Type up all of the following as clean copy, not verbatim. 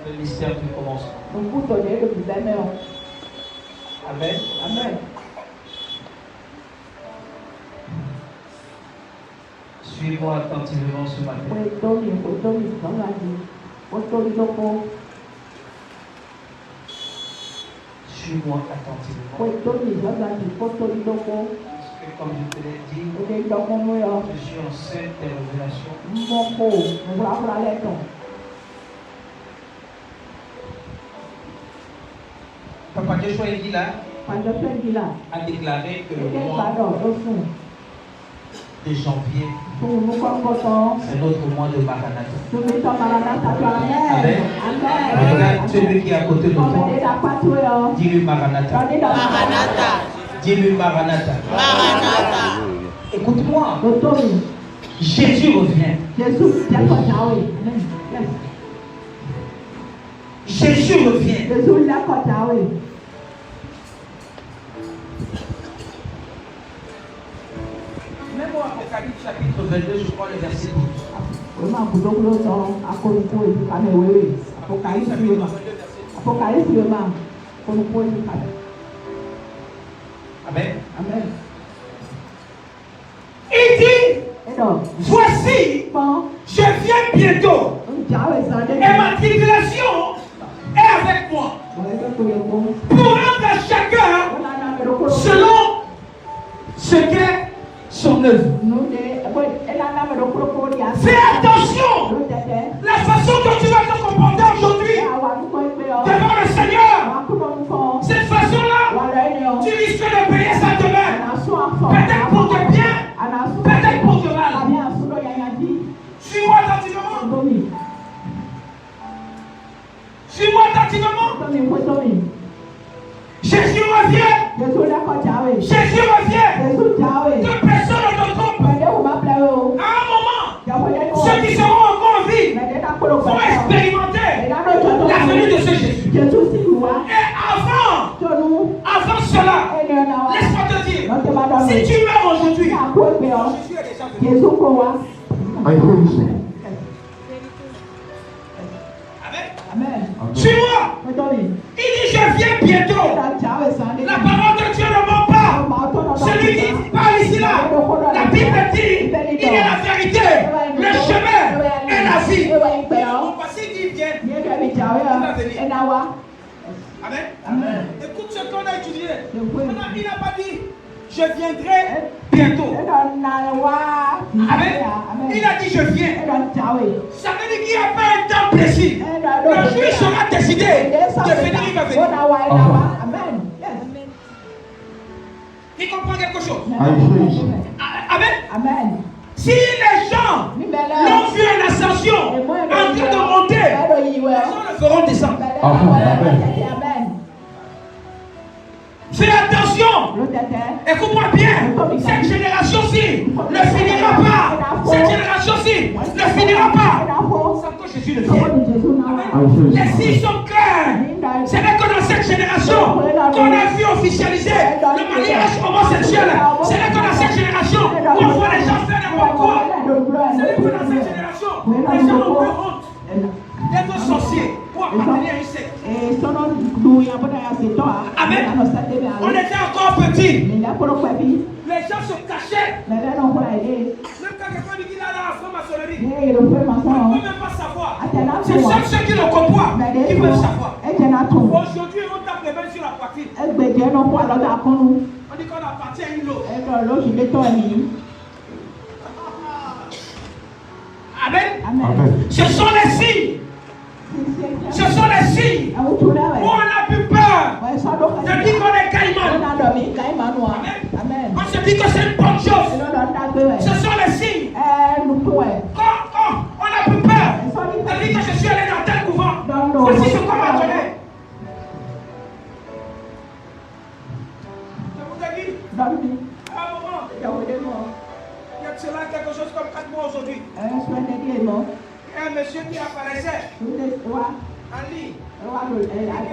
le mystère du commencement. Amen. Amen. Suis-moi attentivement ce matin. Suis-moi attentivement. Parce que comme je te l'ai dit, je suis en scène des révélations. Papa Joshua Eguila a déclaré que le mois de janvier, c'est notre mois de Maranatha. Amen. Regarde celui qui est à côté de toi. Dis-lui Maranatha. Dis-lui Maranatha. Écoute-moi. Jésus revient. Jésus revient. Même au Apocalypse chapitre 22, je crois le verset 12. Amen. Amen. Il dit, voici, je viens bientôt. Et ma tribulation est avec moi. Pour rendre à chacun selon ce qu'est son œuvre. Fais attention. La façon dont tu vas te comporter aujourd'hui devant le Seigneur, cette façon-là, tu risques de payer ça demain. Peut-être pour te bien, peut-être pour te mal. Suis-moi attentivement. Suis-moi attentivement. Jésus revient. Jésus revient. Que personne ne te trompe. À un moment, ceux qui seront encore en vie vont expérimenter la venue de ce Jésus. Et avant cela, laisse-moi te dire, si tu meurs aujourd'hui, Jésus est déjà venu. Amen. Suis-moi. Il dit je viens bientôt. La parole de Dieu ne ment pas. Celui qui parle ici là, la Bible dit, il est la vérité, le chemin et la vie. Voici qu'il vient, il va venir. Amen. Amen. Écoute ce qu'on a étudié. Il n'a pas dit je viendrai bientôt. Amen. Il a dit je viens. Ça veut dire qu'il n'y a pas un temps précis. Le jour il sera décidé de venir, il va venir. Amen. Il comprend quelque chose. Amen. Amen. Si les gens l'ont vu en ascension, en train de monter, les gens le feront descendre. Fais attention. Écoute-moi bien. Cette génération-ci ne finira pas. Cette génération-ci ne finira pas. Sans que Jésus le vienne. Les signes sont clairs. Ce n'est que dans cette génération qu'on a vu officialiser le mariage homosexuel. Ce n'est que dans cette génération qu'on voit les gens faire n'importe quoi. Ce n'est que dans cette génération les gens ont honte d'être sorciers pour appartenir à une secte. Amen. On était encore petits. Les gens se cachaient. Même quand quelqu'un dit qu'il a la franc-maçonnerie, on ne peut même pas savoir. C'est seuls ceux qui le côtoient qui peuvent savoir. Aujourd'hui, on tape les mains sur la poitrine. On dit qu'on appartient à une loge. Amen. Ce sont les signes. Ce sont les signes où on a plus peur de dire qu'on est caïman. On se dit que c'est une bonne chose. Ce sont les signes. Quand on a plus peur de dire que je suis allé dans tel couvent, voici ce qu'on m'a donné. Je vous ai dit, à un moment, il y a de cela quelque chose comme 4 mois aujourd'hui. Un monsieur qui apparaissait en ligne.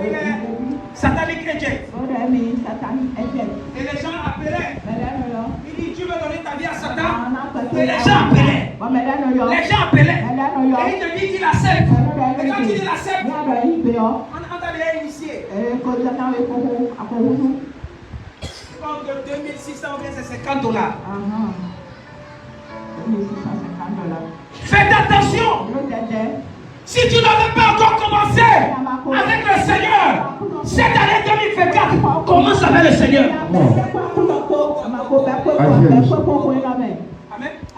Il est satanique chrétien. Et les gens appelaient. Il dit tu veux donner ta vie à Satan. Et les gens appelaient. Les gens appelaient. Et il te dit qu'il accepte. Et quand il accepte, on t'a déjà initié. C'est comme de 2600 ou bien c'est $50. Faites attention. Si tu n'avais pas encore commencé avec le Seigneur, cette année 2024, commence avec le Seigneur.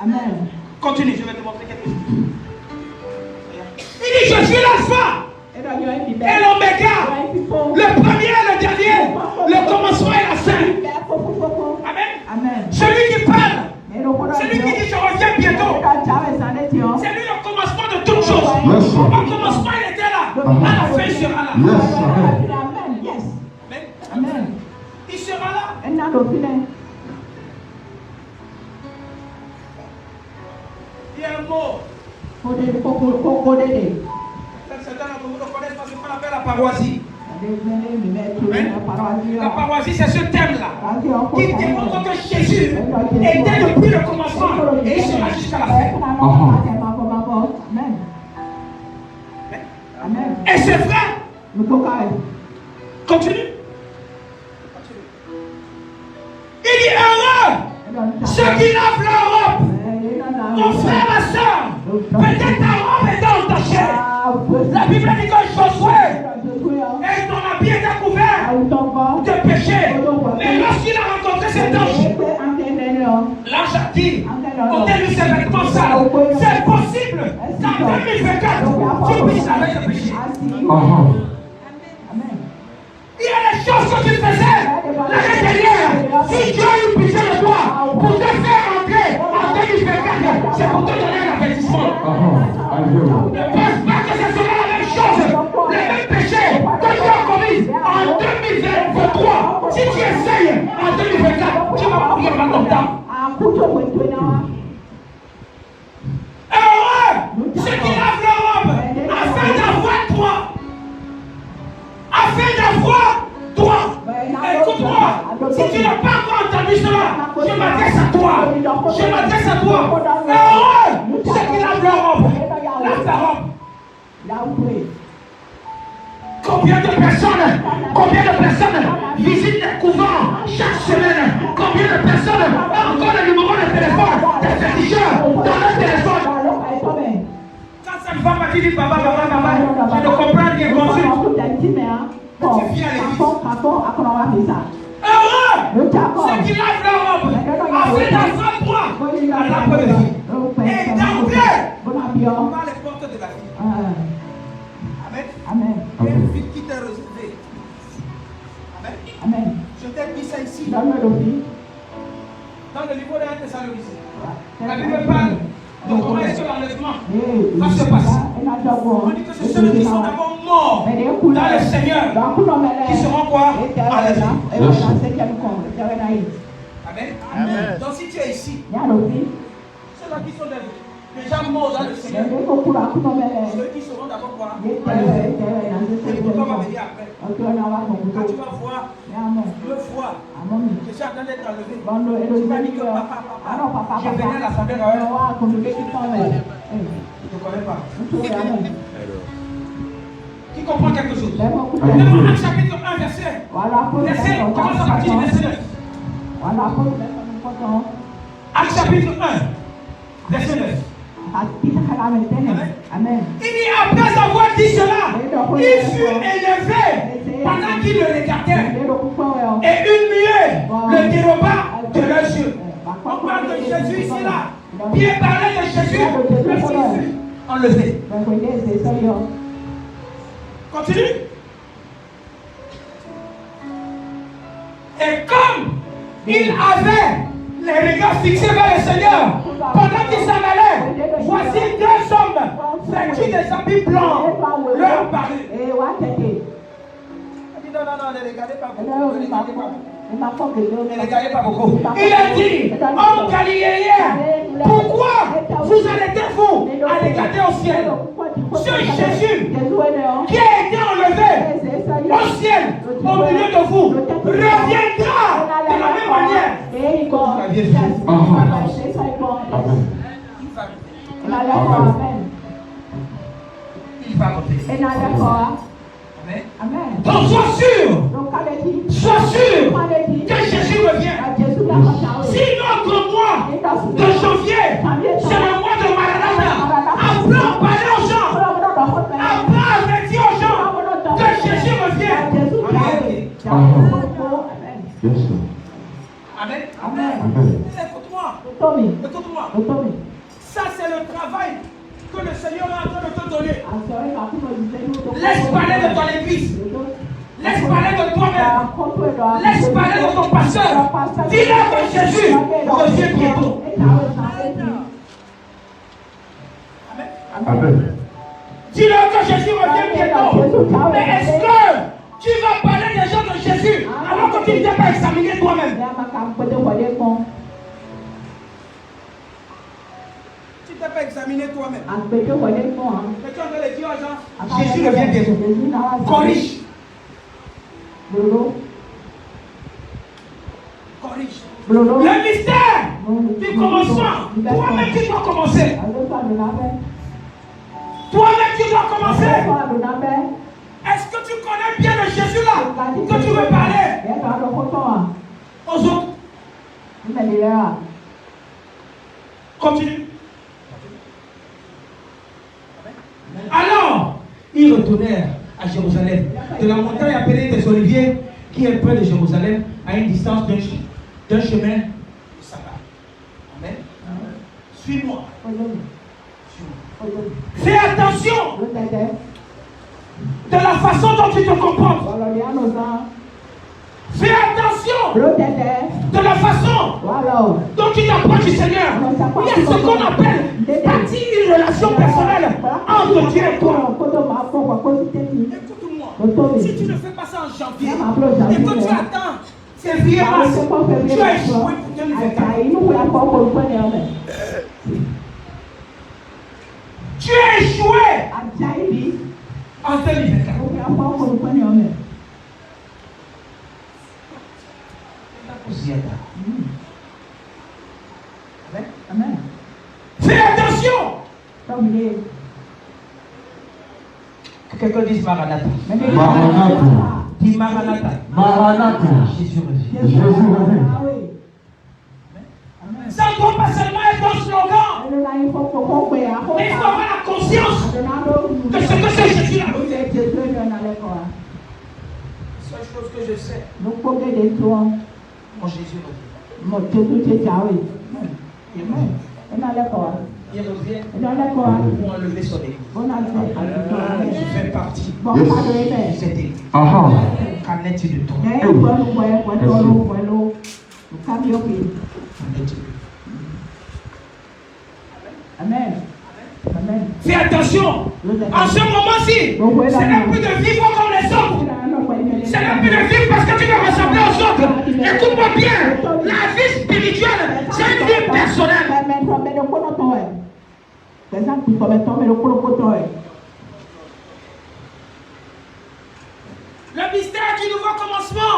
Amen. Continue, je vais te montrer quelque chose. Il dit, je suis l'alpha et l'oméga, le premier et le dernier, le commencement et la fin. Amen. Celui qui parle, celui qui dit je reviens bientôt, c'est lui le commencement de toutes choses. Au commencement il était là, à la fin il sera là. Amen. Il sera là. Il y a un mot. Certains d'entre vous ne connaissent pas ce qu'on appelle la paroisie. La paroisie, c'est ce thème-là qui démontre que Jésus était depuis le commencement et il sera jusqu'à la fin. Et c'est vrai. Continue. Il dit heureux ceux qui lavent leur robe. Mon frère, ma soeur, peut-être ta robe est entachée. La Bible dit que Josué et ton habit était couvert de péché. Mais lorsqu'il a rencontré cet ange, l'ange a dit, ôtez-lui ses vêtements sales. C'est possible qu'en 2024, tu puisses avec le péché. Il y a des choses que tu faisais l'année dernière. Si Dieu a eu pitié de toi pour te faire entrer en 2024, c'est pour te donner un avertissement. Ne pense pas que ce sera la même chose, les mêmes péchés que tu as commis en 2023. Si tu essayes en 2024, tu vas mourir dans ton temps. Heureux ceux qui lavent leur robe afin d'avoir toi. Afin d'avoir toi. Écoute-moi, si tu n'as pas encore entendu cela, je m'adresse à toi. Je m'adresse à toi. Heureux ceux qui lavent leur robe. Lave ta robe. Combien de personnes visitent les couvents chaque semaine? Combien de personnes ont encore le numéro de téléphone des féticheurs dans leur téléphone? Quand ça ne va pas, tu dis papa, je ne comprends rien. Tu viens à l'église. Heureux ceux qui lavent leur robe afin d'avoir droit à l'arbre de vie et d'entrer par les portes de la vie. Amen. Il y a une vie qui t'est réservée. Amen. Je t'ai dit ça ici. Dans le livre de 1 Thessaloniciens. La Bible parle de comment est-ce que l'enlèvement va se passer. On dit que ce sont ceux qui sont d'abord morts dans le Seigneur qui seront quoi? Enlevés. Amen. Donc si tu es ici, ceux-là qui sont déjà morts dans le Seigneur, ceux qui seront d'abord quoi? Enlevés. Et pourquoi on va venir après? Quand tu vas voir le foie que j'ai en train d'être enlevé, tu vas dire que papa, je venais à l'assemblée royale. Je ne te connais pas. Qui comprend quelque chose? Même Actes chapitre 1, verset. Commence à partir du verset 9. Actes chapitre 1, verset 9. Amen. Il dit après avoir dit cela, il fut élevé pendant qu'il le regardait. Et une nuée le déroba de leurs yeux. On parle de Jésus ici là. Bien parler de Jésus, le Fils fut enlevé. Continue. Et comme il avait les regards fixés vers le Seigneur, pendant qu'il s'en allait, voici deux hommes vêtus des habits blancs leur parler. Il dit non, ne regardez pas beaucoup. Ne regardez pas beaucoup. Il a dit, homme galiléen, pourquoi vous arrêtez-vous à regarder au ciel? Ce Jésus qui a été enlevé au ciel, au milieu de vous, reviendra de la même manière. Il va revenir. Amen. Amen. Donc sois sûr que Jésus revient. Si notre mois de janvier, c'est le mois de Maranatha, après parler aux gens, après avertir aux gens que Jésus revient. Amen. Amen. Écoute-moi. Écoute-moi. Ça, c'est le travail que le Seigneur est en train de te donner. Laisse parler de ton église. Laisse parler de toi-même. Laisse parler de ton pasteur. Dis-leur que Jésus revient bientôt. Amen. Dis-leur que Jésus revient bientôt. Mais est-ce que tu vas parler des gens de Jésus alors que tu ne t'es pas examiné toi-même? Tu ne t'es pas examiné toi-même. Mais tu vas le dire aux gens, Jésus revient bientôt. Corrige. Corrige. Le mystère du commencement. Toi-même tu dois commencer. Toi-même tu dois commencer. Est-ce que tu connais bien le Jésus là que tu veux parler aux autres? Continue. Alors, ils retournèrent à Jérusalem, de la montagne appelée des Oliviers, qui est près de Jérusalem, à une distance d'un chemin de sabbat. Amen. Suis-moi. Fais attention de la façon dont tu te comportes. Fais attention de la façon dont tu t'approches du Seigneur. Il y a ce qu'on appelle bâtir une relation personnelle entre Dieu et toi. Écoute-moi, si tu ne fais pas ça en janvier et que tu attends février, mars, tu as échoué pour 2024. Tu as échoué en 2024. Amen. Fais attention. Que quelqu'un dise Maranatha. Dis Maranatha. Jésus revient. Ça ne doit pas seulement être un slogan, mais il faut avoir la conscience de ce que c'est Jésus là. La seule chose que je sais, mon Jésus revient. Il revient pour enlever son église. Je fais partie de cette église. Qu'en est-il de toi? Amen. Amen. Fais attention. En ce moment-ci, ce n'est plus de vivre comme les autres. Ce n'est plus de vivre parce que tu veux ressembler aux autres. Écoute-moi bien. La vie spirituelle, c'est une vie personnelle. Le mystère du nouveau commencement.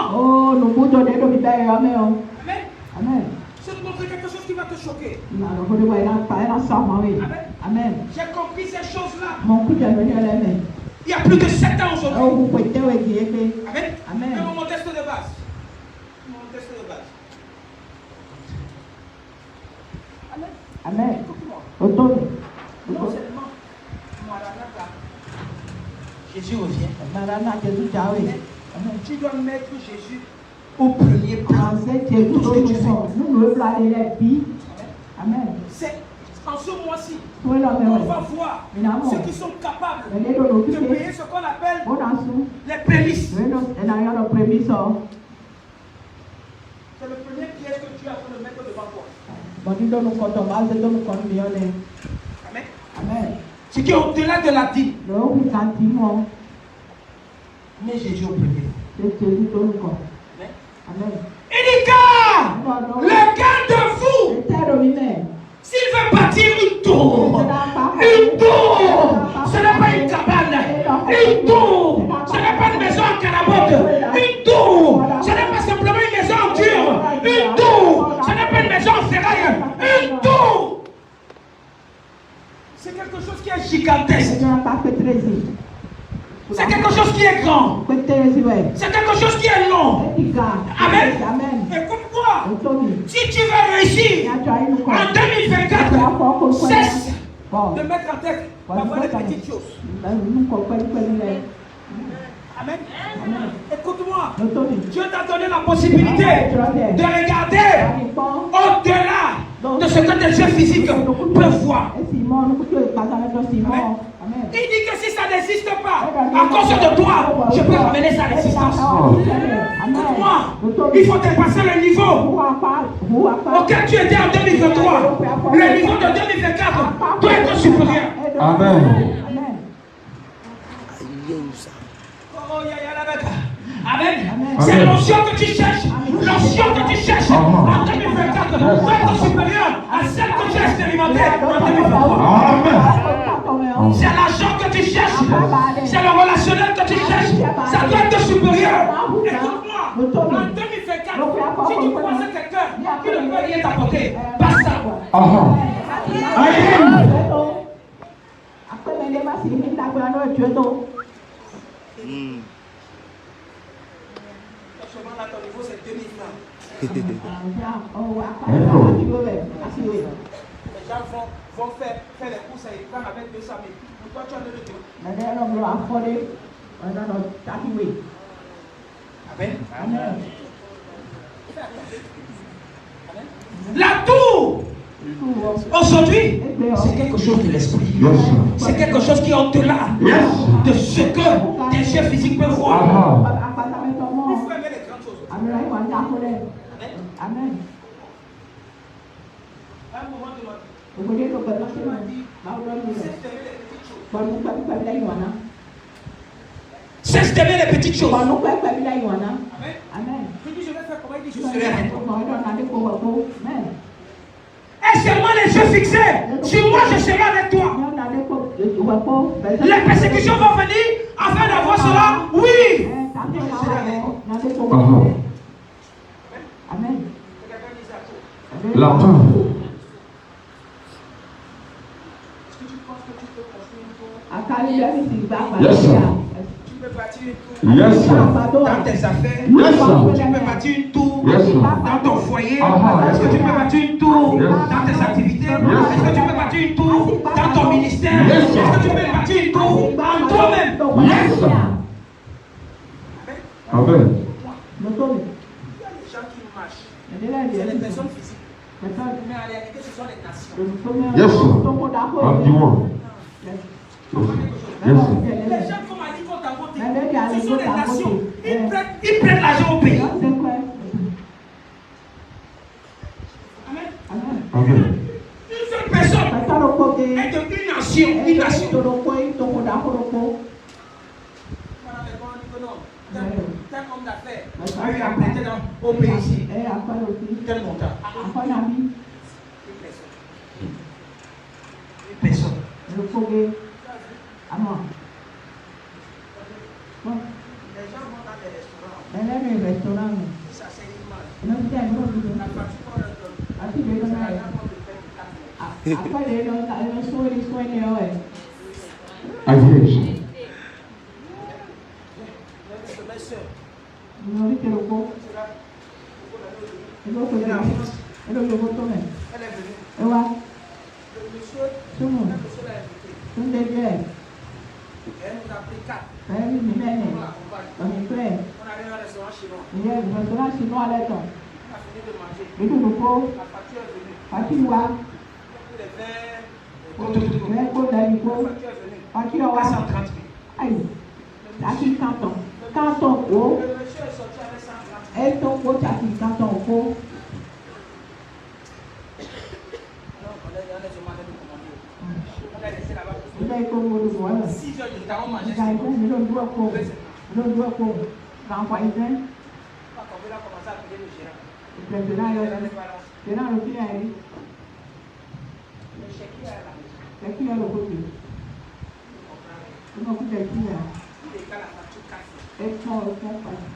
Amen. Amen. Je vais te montrer quelque chose qui va te choquer. Amen. J'ai compris ces choses-là. Il y a plus de 7 ans aujourd'hui. Amen. Amen. C'est mon test de base. Mon test de base. Amen. Amen. Non seulement Maranatha, Jésus revient. Amen. Tu dois mettre Jésus au premier plan de tout ce que tu fais. Amen. C'est en ce mois-ci on va voir ceux qui sont capables de payer ce qu'on appelle les prémices. C'est le premier piège que tu as pour le mettre devant toi. Amen. Amen. Ce qui est au-delà de la dîme. Mais Jésus au premier. Amen. Il dit car le gars de vous, s'il veut bâtir une tour, ce n'est pas une cabane, une tour, ce n'est pas une maison en carabote, une tour, ce n'est pas simplement une maison en dur, une tour, ce n'est pas une maison en ferraille, une tour. C'est quelque chose qui est grand. C'est quelque chose qui est long. Amen. Écoute-moi. Si tu veux réussir en 2024, cesse de mettre en tête d'avoir des petites choses. Amen. Écoute-moi. Dieu t'a donné la possibilité de regarder au-delà de ce que tes yeux physiques peuvent voir. Il dit que si ça n'existe pas, à cause de toi, je peux ramener ça à l'existence. Écoute-moi, il faut dépasser le niveau auquel tu étais en 2023. Le niveau de 2024 doit être supérieur. Amen. Amen. C'est l'onction que tu cherches. L'onction que tu cherches en 2024 doit être supérieure à celle que tu as expérimentée en 2023. Amen. C'est l'argent que tu cherches. C'est le relationnel que tu cherches. Ça doit être supérieur. Écoute-moi. En 2024, si tu penses à quelqu'un qui ne peut rien t'apporter, basta. Là, ton niveau, c'est 2000 francs. Les gens vont faire les courses et ils prennent avec 200 000. Pourquoi tu as donné 2 Amen. La tour aujourd'hui, c'est quelque chose de l'esprit. C'est quelque chose qui est au-delà de ce que tes yeux physiques peuvent voir. Amen. À un moment donné, cesse d'aimer les petites choses. Amen. Je dis, je vais faire comment il dit, je serai avec toi. Et seulement les yeux fixés sur moi, je serai avec toi. Les persécutions vont venir afin d'avoir cela. Oui. Amen. La peur. Yes, sir. Tu peux bâtir une tour Yes, sir. dans tes affaires. Yes, sir. Tu peux bâtir une tour Yes, sir. dans ton foyer. Yes, Est-ce que tu peux bâtir une tour Yes. dans tes activités? Yes. Est-ce que tu peux bâtir une tour dans ton ministère? Yes, sir. Est-ce que tu peux bâtir une tour en toi-même? Yes, sir. Amen. Il y a des gens qui marchent. C'est les personnes physiques. Mais en réalité, ce sont les nations. Yes, sir. I'm the one. Yes, sir. Les gens, comme a dit, compte à côté. Ce sont les nations. Ils prennent l'argent au pays. Amen. Amen. Une seule personne est devenue une nation. Une nation. Tel homme d'affaires a eu à prêter au pays ici. Tel montant. Une personne. Les gens vont dans des restaurants. Ça c'est l'image. La facture qu'on leur donne.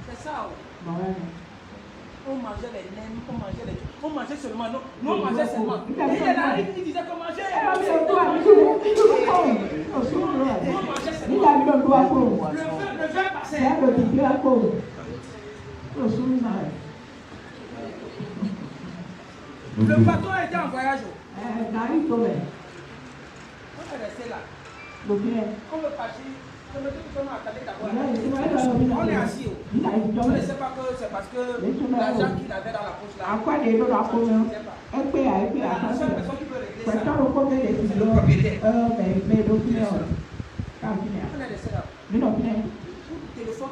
C'est ça. On mangeait les nems, on mangeait seulement. Nous on mangeait seulement. Il disait qu'on mangeait. On mangeait seulement. passait. Le bateau a été en voyage. On est resté là. On veut partir. On est assis. On ne sait pas que c'est parce que l'argent qu'il avait dans la poche là. La seule personne qui peut régler ça, c'est le propriétaire. On est resté là. Téléphone.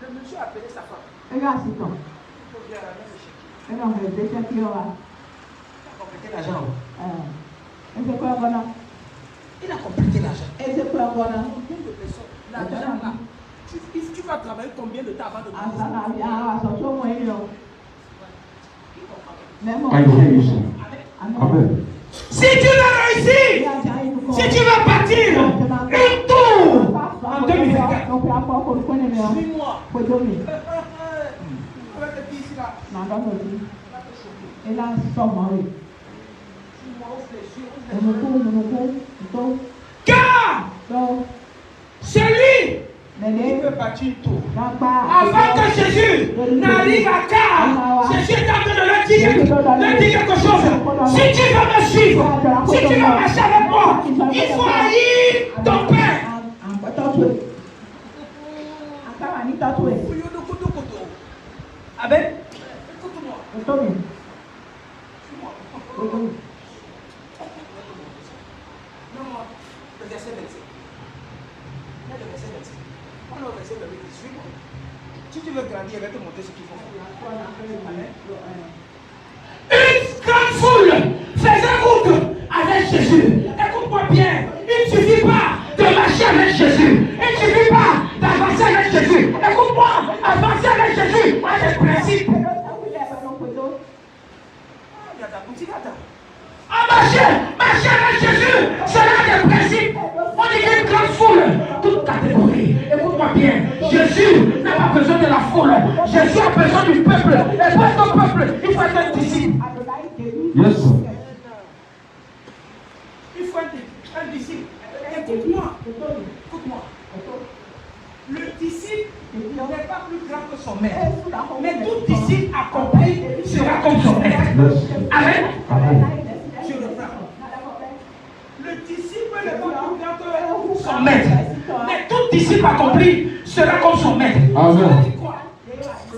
Le monsieur a appelé sa femme. Il faut bien la même échec. Il a complété l'argent. Il a complété l'argent. Combien de personnes? L'argent là. Tu vas travailler combien de temps avant de Amen. Si tu veux réussir, si tu veux partir, une tour en 2024. Suis-moi. Avec le fils là. Car celui qui peut bâtir une tour, avant que Jésus n'arrive à Car, Jésus est en train de leur dire quelque chose. Si tu veux me suivre, si tu veux marcher avec moi, il faut haïr ton père. Amen. Écoute-moi. Non, le verset 25. Le verset 25. On a le verset 28. Si tu veux grandir, elle va te montrer ce qu'il faut faire. Une grande foule faisait route avec Jésus. Écoute-moi bien. Il ne suffit pas de marcher avec Jésus. Il ne suffit pas d'avancer avec Jésus. Écoute-moi. Avancer avec Jésus. Moi, j'ai le principe. Marcher avec Jésus, cela a des principes. On dit une grande foule, toute catégorie. Écoute-moi bien, Jésus n'a pas besoin de la foule. Jésus a besoin du peuple. Et pour être un peuple, il faut être un disciple. Yes, sir. Il faut être un disciple. Écoute-moi. Écoute-moi. Le disciple n'est pas plus grand que son maître. Mais tout disciple accompli sera comme son maître. Amen. Je reprends. Le disciple n'est pas plus grand que son maître. Mais tout disciple accompli sera comme son maître. Amen.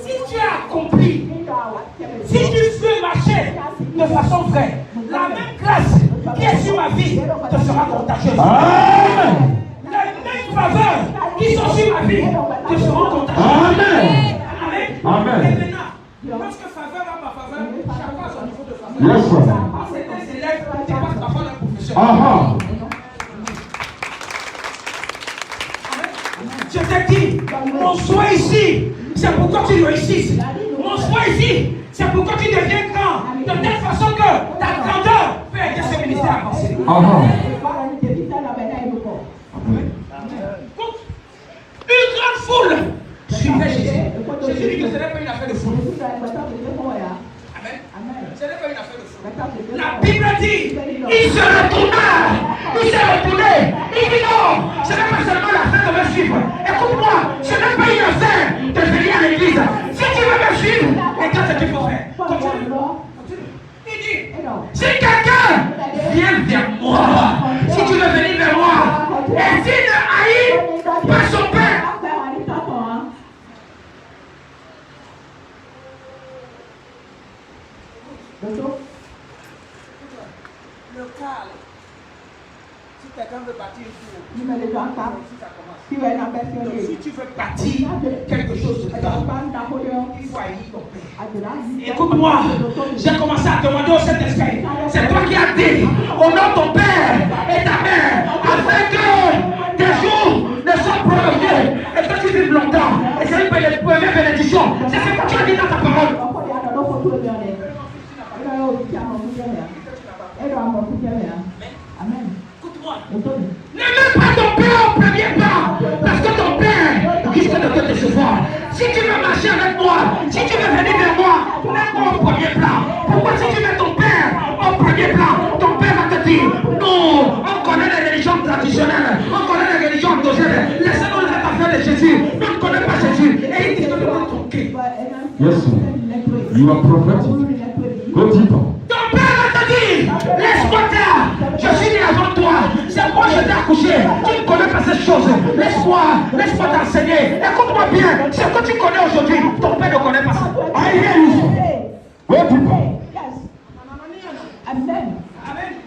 Si tu as accompli, si tu veux marcher de façon vraie, la même grâce qui est sur ma vie te sera contagieuse. Amen. Les mêmes faveurs qui sont sur ma vie te seront contagieuses. Amen. Amen. Et maintenant, parce que faveur à ma faveur, chacun a son niveau de faveur. Yes, sir. Quand c'est des élèves, tu passes parfois d'un professeur. Je t'ai dit, mon souhait ici, c'est pour que tu réussisses. Mon souhait ici, c'est pour que tu deviennes grand. De telle façon que ta grandeur fait aider ce ministère à avancer. Une grande foule suivait Jésus. Jésus dit que ce n'est pas une affaire de foule. Amen. Ce n'est pas une affaire de foule. La Bible dit, il se retourna. Il s'est retourné. Il dit non, ce n'est pas seulement l'affaire de me suivre. Écoute-moi, ce n'est pas une affaire de venir à l'église. Si tu veux me suivre, regarde ce qu'il faut faire. Continue. Il dit, si quelqu'un vient vers moi, si tu veux venir vers moi, et s'il ne haït pas son père, le calme. Si quelqu'un veut bâtir une tour, si tu veux bâtir quelque chose de grand, il faut haïr ton père. Écoute-moi, j'ai commencé à demander au Saint-Esprit, c'est toi qui as dit au nom de ton père et ta mère, afin que tes jours ne soient prolongés et que tu vives longtemps. Et c'est une première bénédiction. C'est ce que tu as dit dans ta parole. Amen. Écoute-moi. Ne mets pas ton père au premier plan, parce que ton père risque de te décevoir. Si tu veux marcher avec moi, si tu veux venir vers moi, mets-moi au premier plan. Pourquoi si tu mets ton père au premier plan, ton père va te dire, non, on connaît les religions You are prophetic. Go deeper. Ton père va te dire, laisse-moi taire, je suis né avant toi, c'est moi qui t'ai accouché, tu ne connais pas ces choses, laisse-moi t'enseigner, écoute-moi bien, ce que tu connais aujourd'hui, ton père ne connaît pas ça. I hear you. Go deeper. Yes. Amen.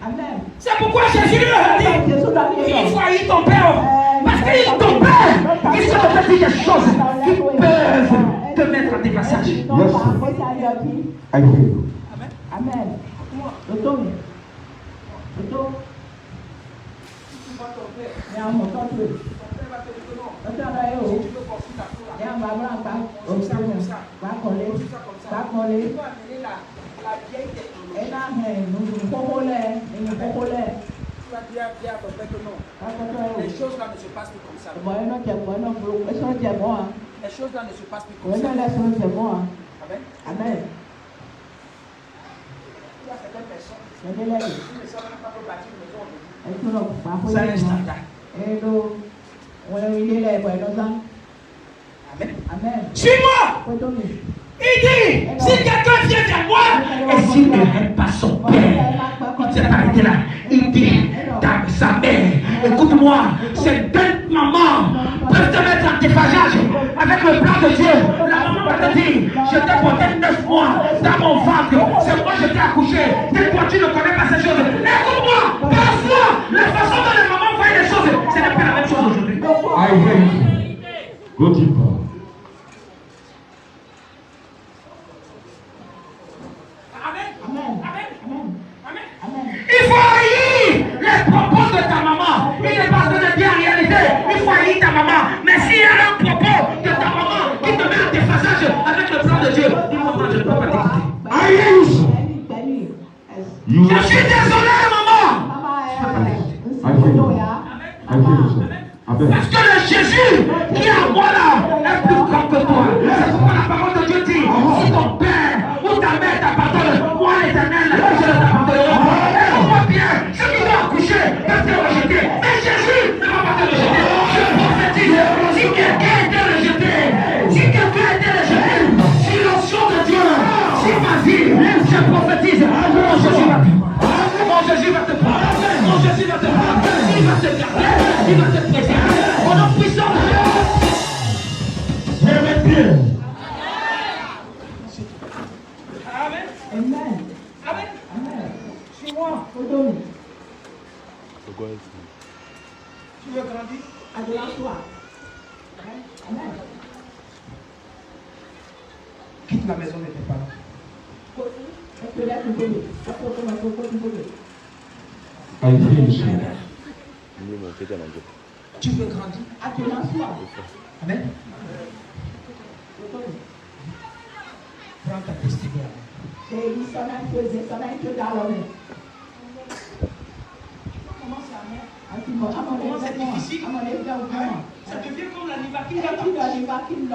Amen. C'est pourquoi Jésus lui a dit, il faut haïr ton père, parce que ton père, il se te dit des choses qui peuvent te mettre en dépassage. Yes. I hear you. Amen. Betul. Yang motor tu. Betul ada yo. Yang babang bang. Bang kolé. Enak hai, nous popole. Tu vas dire à ton père que non. Les choses là ne se passent plus comme ça. Les choses là ne se passent plus comme ça. Amen. Il y a certaines personnes C'est qui ne savent même pas pour bâtir une maison aujourd'hui. C'est un standard. Amen. Suis-moi. Il dit, si quelqu'un vient vers moi, et s'il ne n'aime pas son père, il ne s'est pas arrêté là. Il dit, sa mère, écoute-moi, ces belles mamans peuvent te mettre en déphasage avec le plan de Dieu. La maman va te dire, je t'ai porté 9 mois dans mon ventre, c'est moi je t'ai accouché. Toi tu ne connais pas ces choses. Écoute-moi, parfois, la façon dont les mamans voient les choses, ce n'est pas la même chose aujourd'hui. I hear you. Go deeper. Il faut haïr les propos de ta maman. Il n'est pas besoin de dire en réalité. Il faut haïr ta maman. Mais s'il y a un propos de ta maman qui te met en déphasage avec le plan de Dieu, dis maman, je ne peux pas t'écouter. I hear you. You Je suis désolé, maman. I hear you. I hear you, sir. Amen. Parce que le Jésus qui est en moi là est plus grand que toi. C'est pourquoi la parole de Dieu dit, si ton père ou ta mère t'abandonne, moi l'Éternel, je ne t'abandonnerai pas. Écoute-moi bien, ceux qui vont accoucher peuvent te rejeter. Mais Jésus ne va pas te rejeter. Je prophétise, si quelqu'un était rejeté, si l'onction de Dieu, si ma vie, je prophétise, mon Jésus va te prendre. Mon Jésus va te prendre. Mon Jésus va te prendre. Il va te garder. Il va te préserver. Au nom puissant de Dieu. Amen. Amen. Amen. Amen. Amen. Suis-moi. Betul. Tu veux grandir? Adalah tua. Amen. Quitte la maison de tes parents. Aku lihat dulu. Aku masuk dulu. I hear you, sir. Tu veux grandir? Adalah tua. Amen. Betul. Prends ta destinée. Dari sana itu dalam ni. Ça devient comme la nivaquine.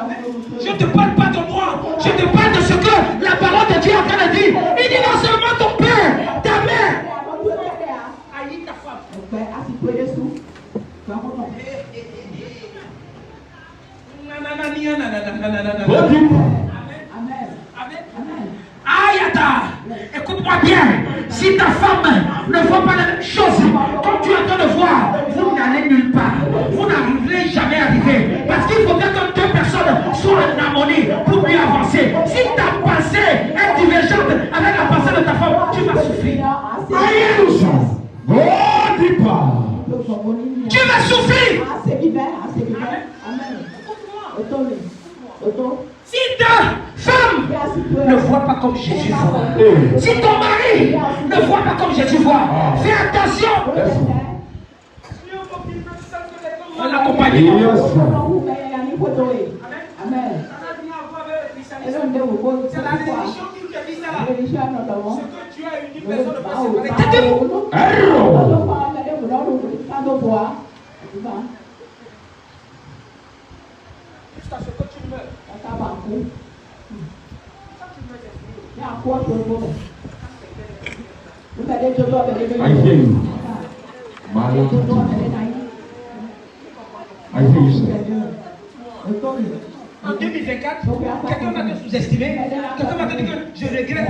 Je ne te parle pas de moi. Je te parle de ce que la parole de Dieu est en train de dire. Il dit non seulement ton père, ta mère. Haïs ta femme. Go deeper. Ayata, écoute-moi bien. Si ta femme ne voit pas la même chose, comme tu es en train de voir, vous n'allez nulle part. Vous n'arriverez jamais à arriver. Parce qu'il faudrait que deux personnes soient en harmonie pour mieux avancer. Si ta pensée est divergente avec la pensée de ta femme, tu vas souffrir. I hear you, sir. Go deeper. Tu vas souffrir. Si ta femme ne voit pas comme Jésus voit, si ton mari ne voit pas comme Jésus voit, fais attention. On l'accompagne. Yes, sir. Amen. C'est la religion qui te dit ça là. Ce que tu as une personne de passer avec ta jusqu'à ce que tu meurs. I hear you. I hear you, sir. En 2024, quelqu'un va te sous-estimer. Quelqu'un va te dire que je regrette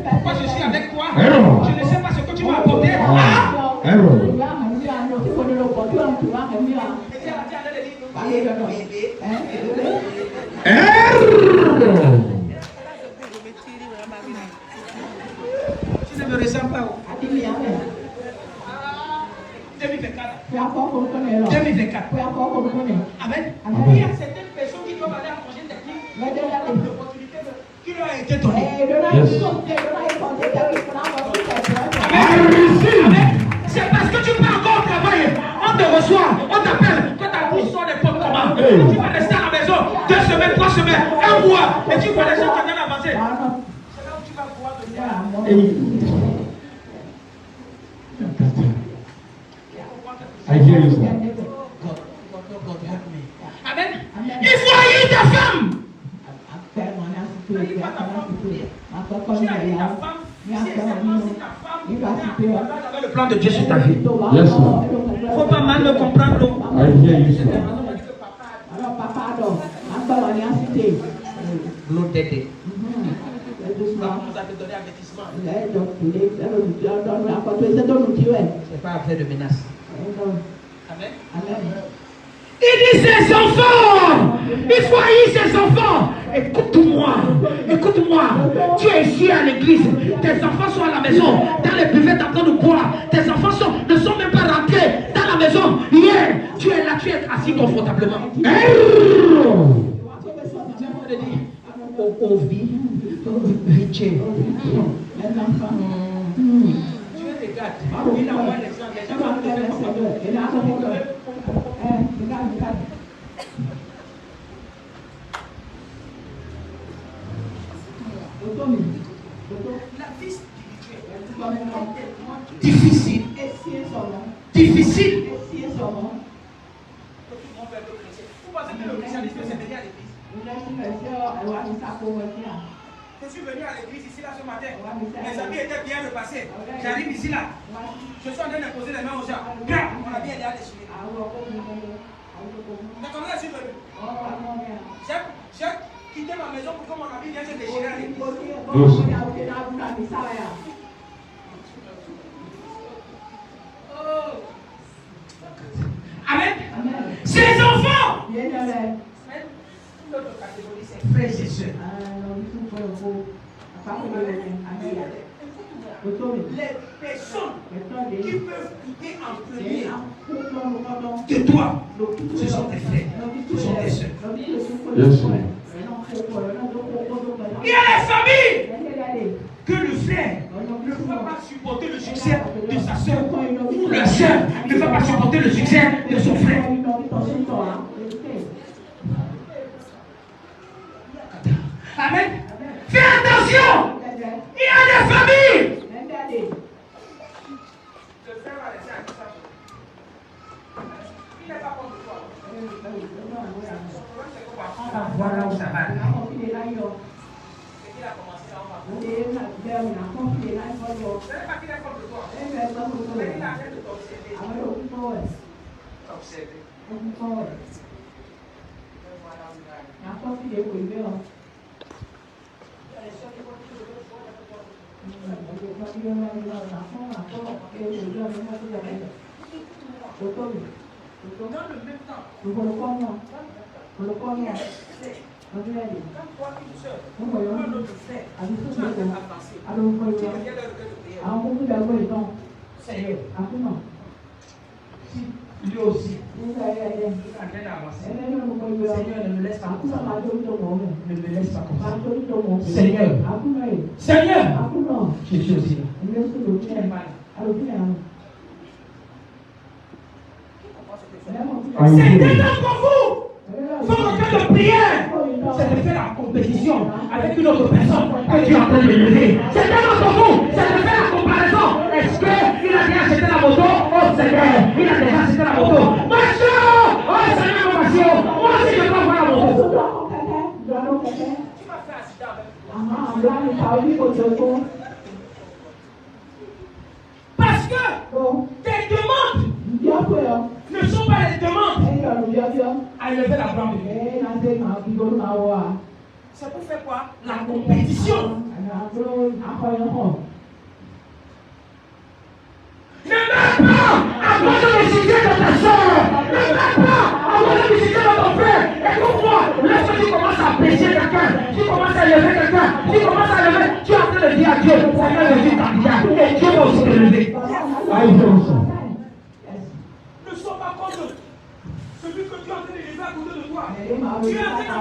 pourquoi je suis avec toi. Je ne sais pas ce que tu vas apporter. Tu ne me ressens pas. 2024. 2024. Amen. Il y a certaines personnes qui doivent aller en congé technique. L'opportunité qui leur a été donnée. Amen. C'est parce que tu peux encore travailler. On te reçoit, on t'appelle. Quand ta bouche sort des pommes comment. Tu vas rester à la maison 2 semaines, 3 semaines, 1 mois. Et tu vois les gens qui viennent avancer. C'est là où tu vas pouvoir venir. I hear you, sir. Amen. Il faut haïr ta femme. Tu haïs ta femme. Le plan de Dieu sur ta vie. Yes, sir. Faut pas mal me comprendre. I hear you, sir. L'autre t'aider. C'est pas affaire de menace. Amen. Il dit ses enfants. Il faut haïr ses enfants. Écoute-moi. Écoute-moi. Tu es ici à l'église. Tes enfants sont à la maison. Dans les buvettes en train de boire. Tes enfants ne sont même pas rentrés dans la maison. Hier, tu es là, tu es assis confortablement. Il envoie les gens, la vie spirituelle difficile. Difficile. Vous pensez que le christianisme c'est venir à l'église? Je suis venu à l'église ici là ce matin. Mes amis étaient bien repassés. J'arrive ici là. Je suis en train de poser les mains aux gens. Bien, on a bien déjà déchiré. Mais comment je suis venu? J'ai quitté ma maison pour que mon ami vienne se déchirer à l'église. Amen. Ses enfants. Notre catégorie, c'est frères et sœurs. Les personnes qui peuvent quitter en premier que toi, ce sont tes frères, ce sont tes sœurs. Yes, sir. Il y a les familles que le frère ne va pas supporter le succès de sa sœur, ou la sœur ne va pas supporter le succès de son frère. Amen. Fais attention. Il y a des familles. Le frère va laisser un message. Il n'est pas contre toi. On va voir là où ça va. C'est qu'il a commencé là, on va voir. Ce n'est pas qu'il est contre toi. Mais il arrête de t'observer. T'observer. Dans le même temps, quand toi une soeur, un autre frère, tu as avancé, tu reviens leur prière. Seigneur, lui aussi, il est en train d'avancer. Seigneur, ne me laisse pas comme ça. Ne me laisse pas comme ça. Seigneur, Seigneur, je suis aussi là. Tu n'es pas là. Certains d'entre vous sont en train de prière. C'est de faire la compétition avec une autre personne que tu es en train de lever. Certains d'entre vous, c'est de faire la comparaison. Est-ce qu'il a déjà acheté la moto? Oh Seigneur, il a déjà acheté la moto. Monsieur! Oh Seigneur, mon monsieur! Moi aussi je dois voir la moto. Tu vas faire accident avec toi. Parce que tes demandes ne sont pas les demandes à élever la flamme de Dieu. C'est pour faire quoi? La compétition. Ne mets pas avant de visiter dans ta soeur. Ne mets pas avant de visiter dans ton frère. Écoute-moi, lorsque tu commences à pécher quelqu'un, tu commences à lever quelqu'un, tu commences à lever, tu es en train de dire à Dieu, Seigneur, je suis candidat. Et Dieu va aussi te lever. Ne sois pas contre celui que tu es en train de lever à côté de toi. Tu es en train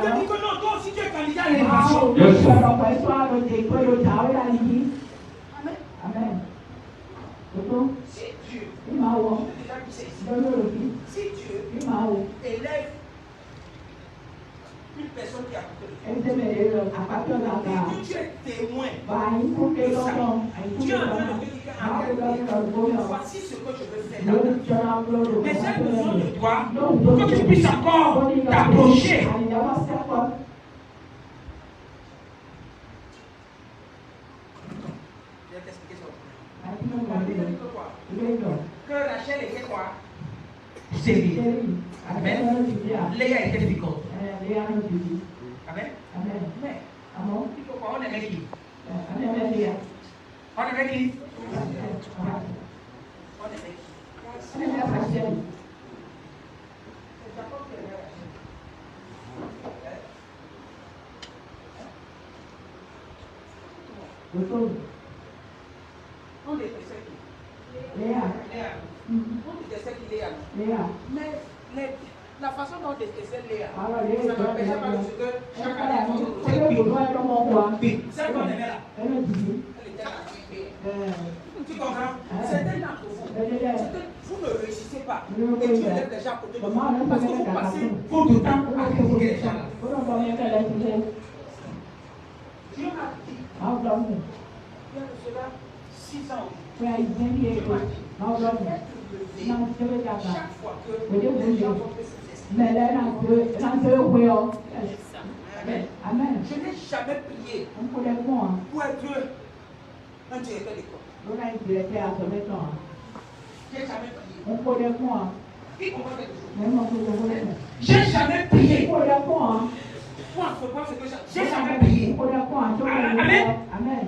de dire que non, toi aussi tu es candidat à l'élévation. Amen. Si Dieu, si Dieu élève une personne qui est à côté de toi, et que tu es témoin, tu es en train de dire voici ce que je veux faire. Mais j'ai besoin de toi pour que tu puisses encore t'approcher. Que Rachel était quoi? Série. Amen. Léa était féconde. Amen. Mais, il faut quoi? On aimait qui? On aimait qui? On aimait qui? On détestait qui? Léa. On détestait qui? Léa. Mais la façon dont on détestait Léa, ça n'empêchait pas de ce que chaque année, on se c'est ce qu'on aimait là. Elle était là. Tu comprends? Certains d'entre vous, vous ne réussissez pas. Et Dieu lève déjà à côté de vous. Parce que vous passez votre temps à critiquer les gens là. Dieu m'a dit, il y a de cela 6 ans. Chaque fois que les gens vont te Amen. Je n'ai jamais prié pour être un directeur d'école. J'ai jamais prié. Qui comprend quelque chose? J'ai jamais prié pour entreprendre ce que j'ai jamais prié. Amen.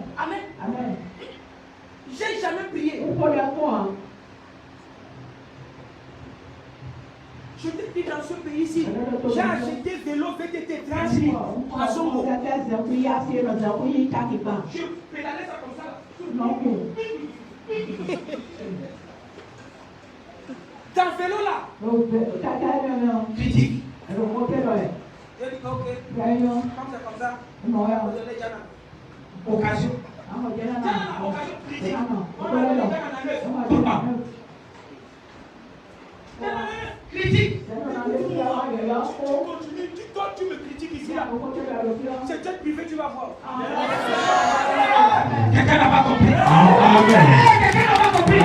J'ai jamais prié. Je te dis dans ce pays-ci, j'ai acheté vélo VTT transit à Zongo. Je pédalais ça comme ça. Dans le vélo là, critique. Je dis ok, comme c'est comme ça, on va donner Jana. Occasion. Occasion critique. On va donner Jana. Critique. Tu me critiques ici là. C'est jet privé, tu vas voir. Quelqu'un n'a pas compris. Quelqu'un n'a pas compris. Ne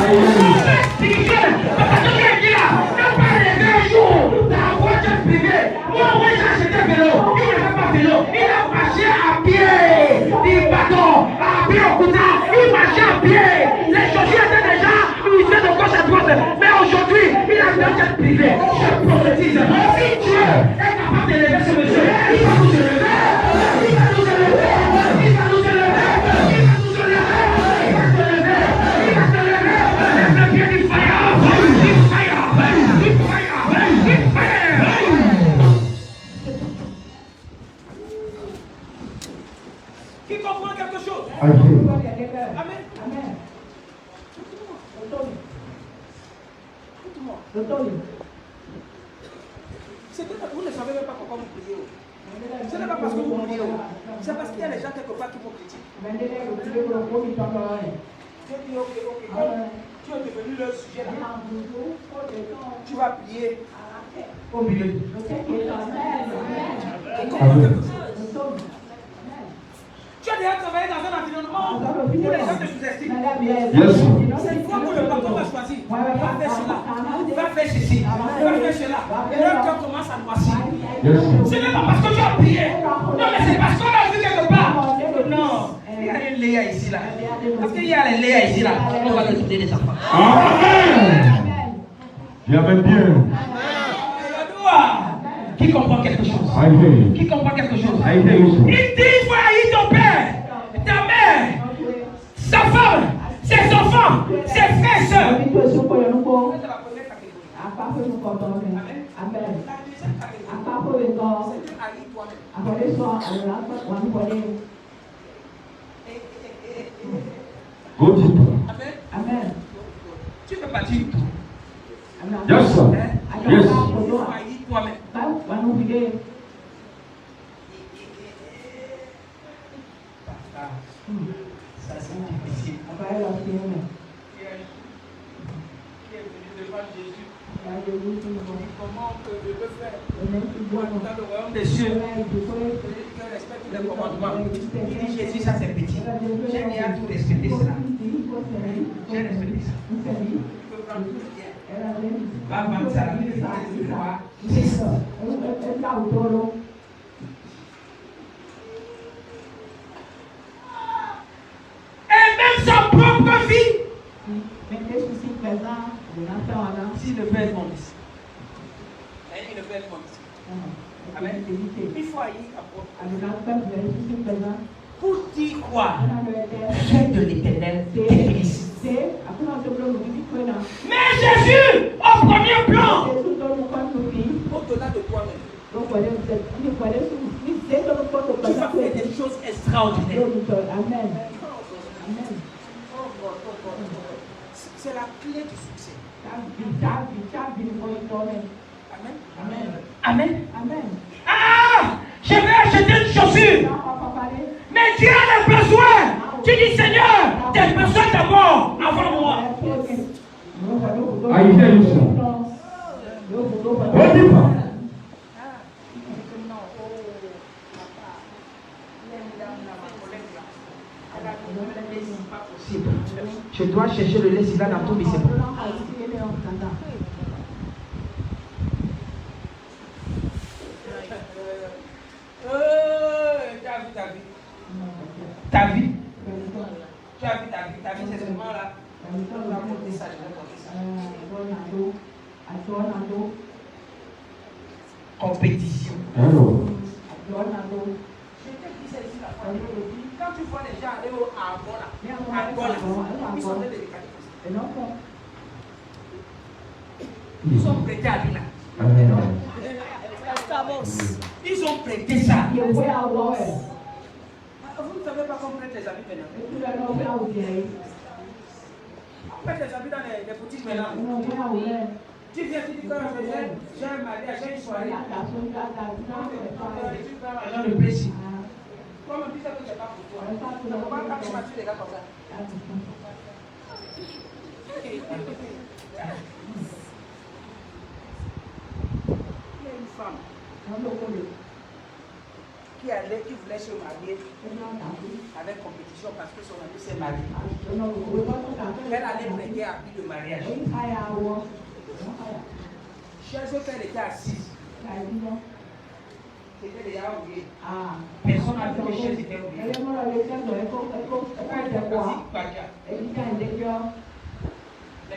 pas rêver un jour d'avoir jet privé. Moi, j'ai acheté un vélo. Il ne fait pas vélo. Il a marché à pied. Du bâton. À pied au cousin. Il marchait à pied. Les chaussures étaient déjà usées de gauche à droite. Mais aujourd'hui, il a un jet privé. Je prophétise. Si Dieu est capable d'élever ce monsieur, il va nous élever. Il va nous élever. Il va nous élever. Il va nous élever. Il va te lever. Il va te lever. Lève le pied du fire. Du fire. Du fire. Du fire. Qui comprend quelque chose? Amen. C'est que vous ne savez même pas pourquoi vous priez. Ce n'est pas parce que vous priez. C'est parce qu'il y a des gens quelque part qui vous critiquent. Dieu dit ok. Tu es devenu le sujet là. Tu vas prier au milieu. Tu as déjà travaillé dans un environnement où les gens te sous-estiment. Il faut que le patron va choisir. Va faire cela. Va faire ceci. Va faire cela. Et leur cœur commence à noircir. Ce n'est pas parce que tu as prié. Non, mais c'est parce qu'on a vu quelque part. Non. Il y a une Léa ici là. Parce qu'il y a les Léa ici là. On va te donner des enfants. Amen. J'avais bien. Qui comprend quelque chose? I hear you. Qui comprend quelque chose? I hear you, Il sir. dit il faut haïr ton père, ta mère, sa femme, ses enfants, ses frères et sœurs. Omi tó sún kọyọ nukó. C'est la première catégorie. Apá fún mi kọ̀ tọ̀ mi. Abẹ́. La deuxième catégorie, Apá fún mi kọ̀. c'est tu haïs toi-même. Àkọ́lé sọ àlùlá wà ní kọ́lé. Go deeper. Amen. Amen. Tu fais partie du tout. Yes, sir. Yes. Il faut haïr toi-même. Wà ní òfìdé. Ça c'est difficile. Àbáyé lọ sí ẹ̀mẹ̀. Qui est venu devant Jésus? Ìyá Jésù sí ìbọn. Comment que je peux faire Ẹ̀mẹ̀ ti pour gbọ́ entrer ọ̀nà. dans le royaume des cieux? Ìyá ìdìbò yẹ. Je respecte les commandements. Il dit Jésus, ça c'est petit. J'ai déjà tout respecté cela. J'ai respecté ça. Tu peux prendre tout bien. Va vendre ça, la vérité, tu vois. Et même sa propre vie. S'il ne peut être mon ici. Il ne peut être mon ici. Amen. Il faut haïr ta propre vie. Pour dire quoi? Fais de l'Éternel tes félicités. Mais Jésus, au premier plan, au-delà de toi-même, tu vas faire des choses extraordinaires. Amen. C'est la clé du succès. Amen. Amen. Amen. Amen. Ah! Je vais acheter une chaussure. Mais Dieu a des besoins. Tu dis Seigneur, tes besoins d'abord avant moi. I hear you, sir. Go deeper. Je dois chercher le lait là dans ton baiser. Ta vie. Tu as vu ta vie. Ta vie, c'est ce moment-là. On va compter ça, je vais compter ça. Compétition. Hello. Je t'ai dit ça ici la fois. Quand tu vois les gens aller à Angola, ils sont des délicats. Ils sont prêtés à aller là. Ils ont prêté ça. Vous ne savez pas qu'on prête les habits maintenant. On prête les habits dans les boutiques maintenant. Tu viens, tu dis que j'ai un mariage, j'ai une soirée. Tu prends l'argent de précis. Comme on dit ça que c'est pas pour toi. Comment quand tu m'as tué les gars comme ça? Il y a une femme qui voulait se marier avec compétition parce que son ami s'est marié. Elle allait prêter un prix de mariage. Chez eux, elle était assise. C'était déjà oublié. Personne n'a vu que chez eux était oublié. Les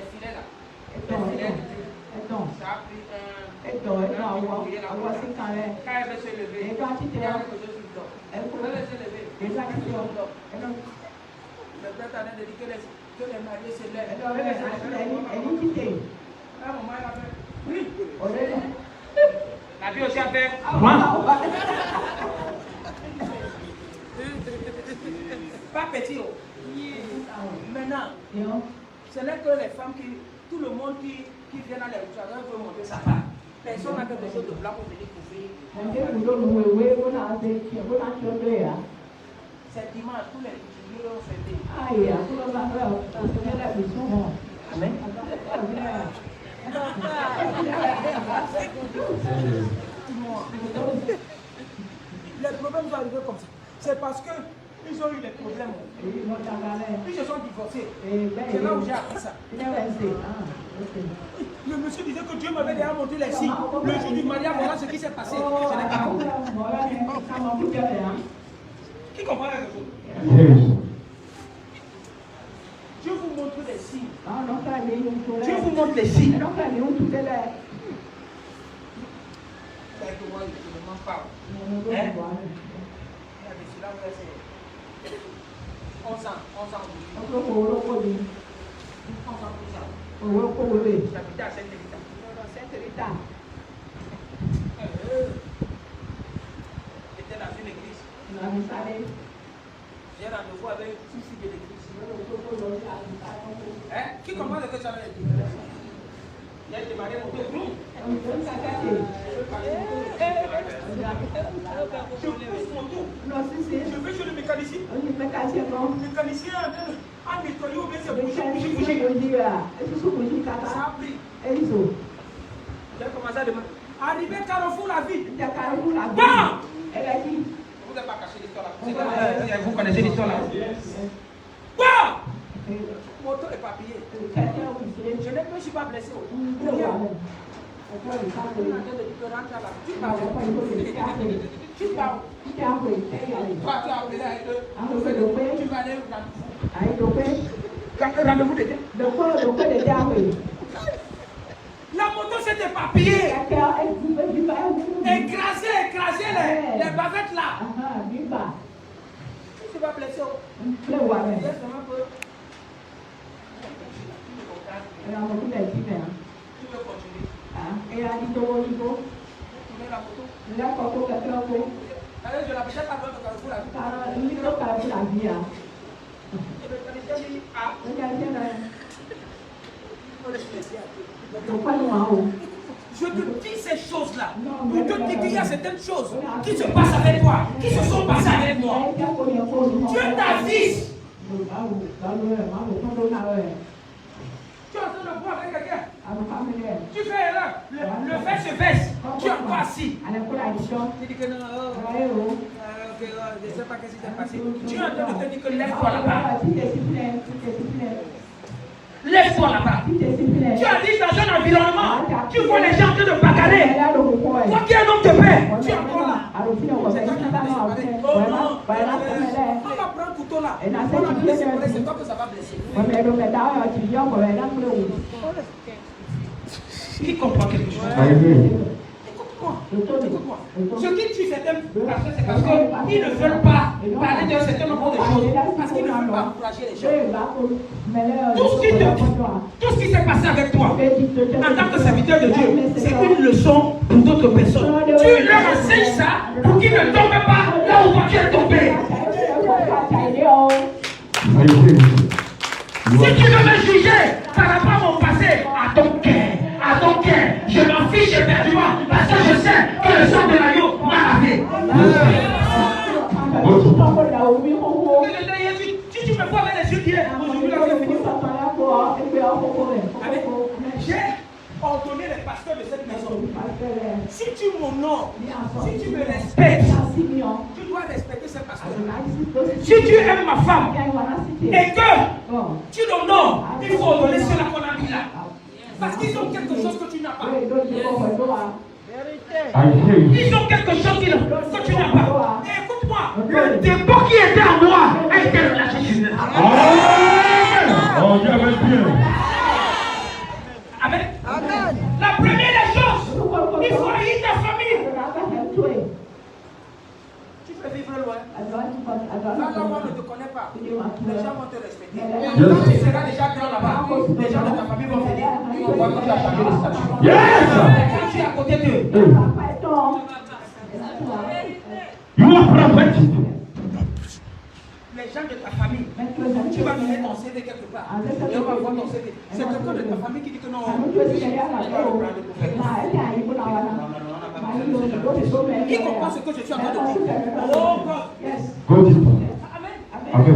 filets là. Les filets. Ça a pris quand elle veut se lever, il y a quelque chose qui dort. Elle veut se lever. Le père t'en a dit que les mariés se lèvent. À un moment, elle a fait. Oui. La vie aussi a fait. Pas petit. Maintenant, ce n'est que les femmes qui. Tout le monde qui vient dans les restaurants veut monter sa part. Personne n'a quelque chose de blanc pour venir couvrir. C'est dimanche, tous les couturiers ont fêté. Amen. Les problèmes vont arriver comme ça. C'est parce que ils ont eu des problèmes. Ils se sont divorcés. C'est là où j'ai appris ça. Le monsieur disait que Dieu m'avait déjà montré les signes. Le jour du mariage, voilà ce qui s'est passé. Je n'ai pas compris. Qui comprend quelque chose? Dieu vous montre les signes. Dieu vous montre les signes. Hein? Il y a là où c'est 11 ans. 11 ans aujourd'hui. 11 ans plus ça. J'habitais à Saint-Rita. J'étais dans une église. J'ai rendez-vous avec une fille de l'église. Hein? Qui comprend ce que ça veut dire? Il a démarré mon tour. Je pousse mon tour. Je vais chez le mécanicien. Le mécanicien a nettoyé ou bien c'est bouché. Ça a pris. J'ai commencé à demander. Arrivé Carrefour la vie. Bon! Vous n'avez pas caché l'histoire là. Vous connaissez l'histoire là. Bon! Moto est pas payé. Je ne suis pas blessé. Tu parles. Toi, tu as appelé avec eux. Tu vas aller rendez-vous d'été. La moto s'est éparpillée. Écrasé les bavettes là. Tu vas blesser. Tu veux continuer. La moto. Allez, je l'apprête à votre Carrefour la vie. Je te dis ces choses-là pour te dire qu'il y a certaines choses qui se passent avec toi, qui se sont passées avec moi. Dieu t'avise. Tu es en train de boire avec quelqu'un. Tu fais erreur. Le verre se baisse. Tu es encore assis. Tu dis que non. Je ne sais pas ce qui s'est passé. Tu es en train de te dire que lève-toi là-bas. Lève-toi là-bas. Tu arrives dans un environnement, tu vois les gens en train de bagarrer. Toi qui es un homme de paix, tu es encore là. C'est toi qui vas séparer. Oh non, on va prendre un couteau là. On va te séparer, c'est toi que ça va blesser. Qui comprend quelque chose? Écoute-moi. Ce qui tue certaines personnes, c'est parce qu'ils ne veulent pas parler d'un certain nombre de choses. Parce qu'ils ne veulent pas encourager les gens. Tout ce qui s'est passé avec toi, en tant que serviteur de Dieu, c'est une leçon pour d'autres personnes. Tu leur enseignes ça pour qu'ils ne tombent pas là où toi tu es tombé. Si tu veux me juger par rapport à mon passé, à ton cœur, je m'en fiche éperdument parce que je sais que le sang de l'agneau m'a lavé. Si tu me vois avec les yeux qui est aujourd'hui là, j'ai ordonné les pasteurs de cette maison. Si tu m'honores, si tu me respectes, tu dois respecter ces pasteurs. Si tu aimes ma femme et que tu l'honores, il faut ordonner cela qu'on a mis là. Parce qu'ils ont quelque chose que tu n'as pas. Ils ont quelque chose que tu n'as pas. Et écoute-moi, le dépôt qui était en moi a été relâché sur eux. Amen. La première des choses, il faut haïr ta famille. Tu peux vivre loin. Là où on ne te connaît pas, les gens vont te respecter. Quand tu seras déjà grand là-bas, les gens de ta famille vont venir. Ils vont voir que tu as changé de statut. Quand tu es à côté d'eux, les gens de ta famille, tu vas donner ton CV quelque part. Et on va voir ton CV. C'est quelqu'un de ta famille qui dit que non, qui comprend ce que je suis en train de dire. Oh God. Amen.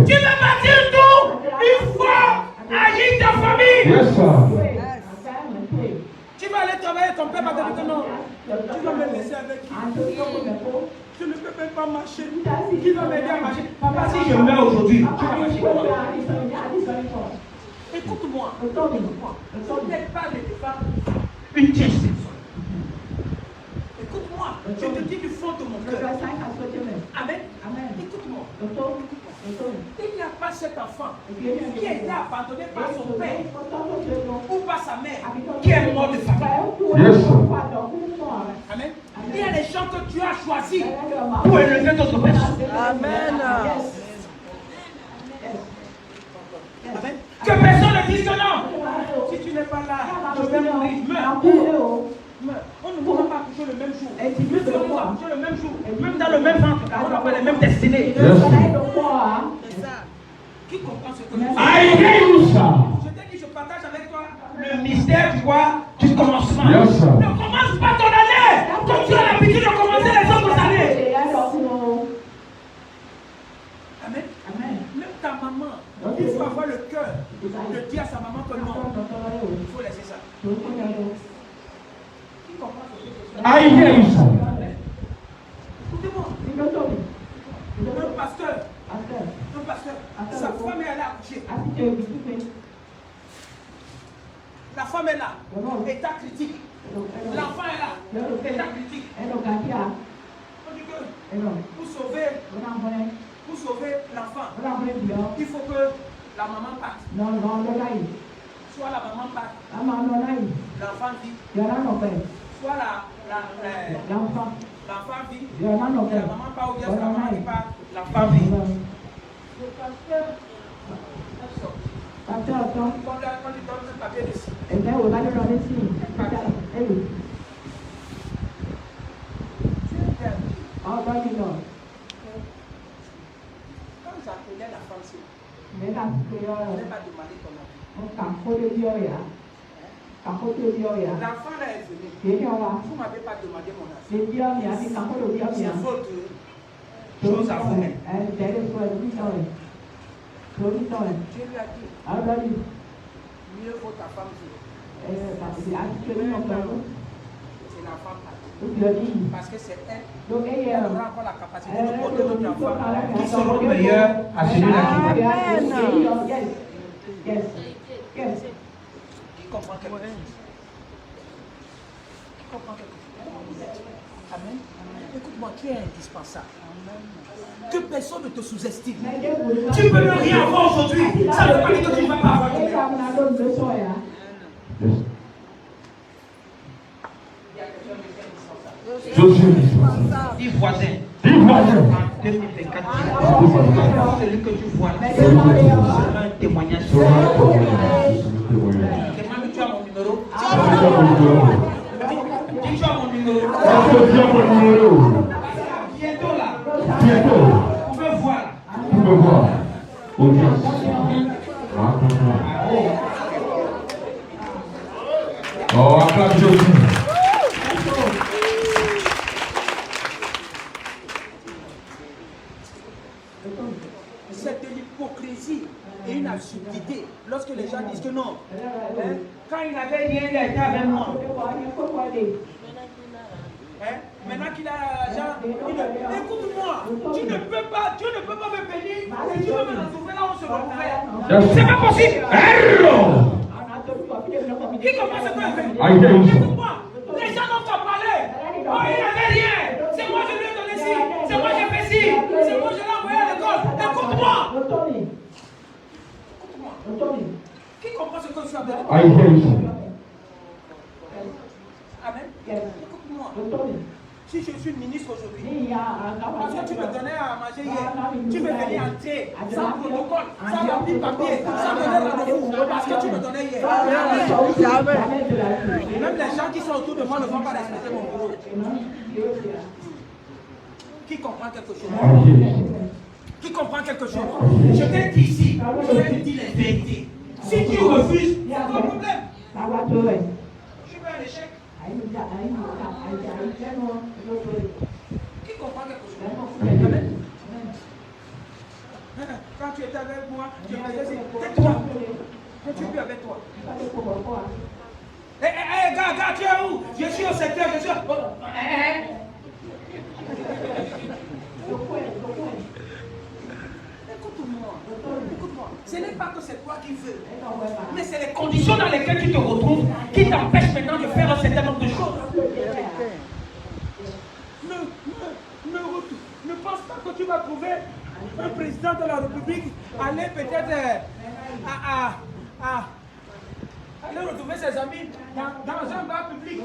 Tu veux bâtir tout, il faut haïr ta famille. Tu vas aller travailler, ton père va te dire que non. Tu vas me laisser avec qui? Je ne peux même pas marcher. Qui va m'aider à marcher? Papa, si je meurs aujourd'hui, tu vas marcher comment? Écoute-moi. Ce n'est pas de défendre une tierce personne. Écoute-moi. Je te dis du fond de mon cœur. Amen. Écoute-moi. Il n'y a pas cet enfant qui a été abandonné par son père ou par sa mère qui est mort de famille. Amen. Il y a des gens que tu as choisis pour élever d'autres personnes. Amen. Amen. Que personne ne dise que non. Si tu n'es pas là, je vais mourir. Meurs. On ne pourra pas coucher le même jour. Nous serons pas coucher le même jour. Même dans le même ventre. On n'a pas les mêmes destinées. Yes. Qui comprend ce que je dis? Je t'ai dit, je partage avec toi le mystère du commencement. Yes, sir. Ne commence pas ton année comme tu as l'habitude de commencer les autres années. Amen. Même ta maman, il faut avoir le cœur de dire à sa maman que non, il faut laisser ça. Qui comprend ce que je dis? I hear you, sir. Écoutez-moi. Un pasteur, sa femme est allée accoucher. La femme est là, état critique. L'enfant est là, état critique. On dit que pour sauver l'enfant, il faut que la maman parte. Soit la maman parte, l'enfant vit. Soit l'enfant vit, la maman part ou bien la maman qui part, l'enfant vit. Le pasteur, quand il donne un papier dessus. Quand j'appelais la femme, je n'ai pas demandé ton avis. L'enfant là est venu. Vous ne m'avez pas demandé mon avis. C'est votre chose à vous mettre. Dieu lui a dit, mieux vaut ta femme vivre. C'est la femme parce que c'est elle. Elle aura encore la capacité de porter notre enfant qui sera meilleur à celui-là qui va. Qui comprend quelque chose? Qui comprend quelque chose? Amen. Écoute-moi, tu es indispensable. Que personne ne te sous-estime. Tu ne peux rien avoir aujourd'hui. Ça ne veut pas dire que tu ne vas pas avoir demain. Je suis indispensable. 10 voisins. 10 voisins. En 2024, celui que tu vois là, sera un témoignage. Demande, tu as mon numéro. Dis, tu as mon numéro. Bientôt là. Vous pouvez voir. Audience. Oh, acclame Jésus. C'est de l'hypocrisie et une absurdité lorsque les gens disent que non. Quand il n'avait rien, il a été avec moi. Maintenant qu'il a l'argent, écoute-moi, tu ne peux pas me bénir et tu veux me retrouver là où on se retrouvait. C'est pas possible. Qui commence à faire? Écoute-moi, les gens n'ont pas parlé. Oh, il n'avait rien. C'est moi je lui ai donné ci. C'est moi j'ai fait ci. C'est moi je l'ai envoyé à l'école. Écoute-moi. Qui comprend ce que je suis en train de dire? Amen. Écoute-moi. Si je suis ministre aujourd'hui, parce que tu me donnais à manger hier, tu me venir entrer sans protocole, sans remplir papier, sans donner rendez-vous, parce que tu me donnais hier. Même les gens qui sont autour de moi ne vont pas respecter mon boulot. Qui comprend quelque chose? Qui comprend quelque chose? Je t'ai dit ici, je vais te dire les vérités. Si tu refuses, il y a un problème. Je veux un échec. Qui comprend quelque chose? Amen. Quand tu étais avec moi, tu faisais ça. Tais-toi. Quand tu es plus avec toi. Hé, gars, tu es où? Je suis au secteur, je suis au... Écoute-moi, ce n'est pas que c'est toi qui veux, mais c'est les conditions dans lesquelles tu te retrouves qui t'empêchent maintenant de faire un certain nombre de choses. Ne pense pas que tu vas trouver un président de la République aller peut-être aller retrouver ses amis dans un bar public.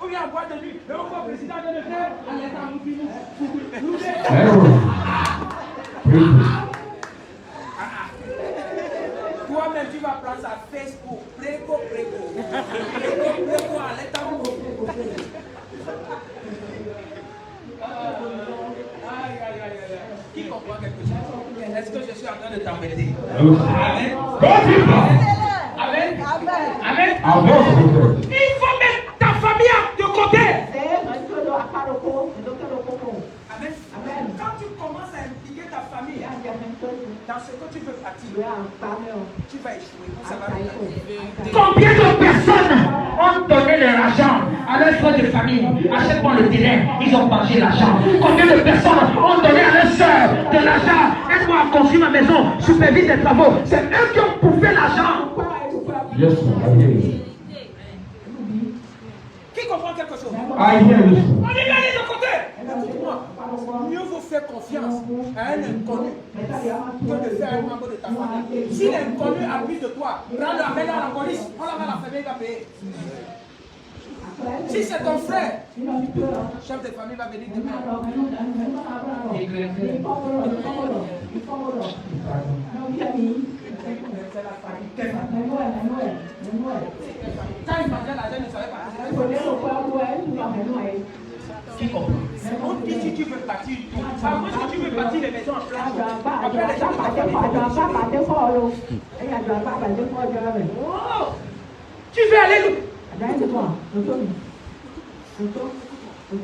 Ou vient en boîte de nuit, et on voit le président de le faire, on est en toi-même, tu vas prendre sa Facebook, préco, à l'état. Qui comprend quelque chose? Est-ce que je suis en train de t'embêter? Amen. Amen. Amen. Amen. Il faut mettre ta famille de côté. Amen. Amen. Quand tu commences à impliquer ta famille dans ce que tu veux bâtir, tu vas échouer. Ça va bien. Combien de personnes ont donné leur argent à leur soeur de famille? Achète-moi le terrain, ils ont mangé l'argent. Combien de personnes ont donné à leur soeur de l'argent? Aide-moi à construire ma maison, supervise les travaux. C'est eux qui ont bouffé l'argent. Yes, sir. I hear you. Qui comprend quelque chose? I hear you. On est allé de côté. Mieux vaut faire confiance à un inconnu que de faire un membre de ta famille. Si l'inconnu abuse de toi, rends-le, amène-le à la police. On la va la famille, il va payer. Si c'est ton frère, chef de famille va venir demain. Quand il mangeait l'argent, il ne savait pas. Qui comprend? On dit si tu veux bâtir tout. Après, si tu veux bâtir les maisons en place, après les gens tu veux aller où?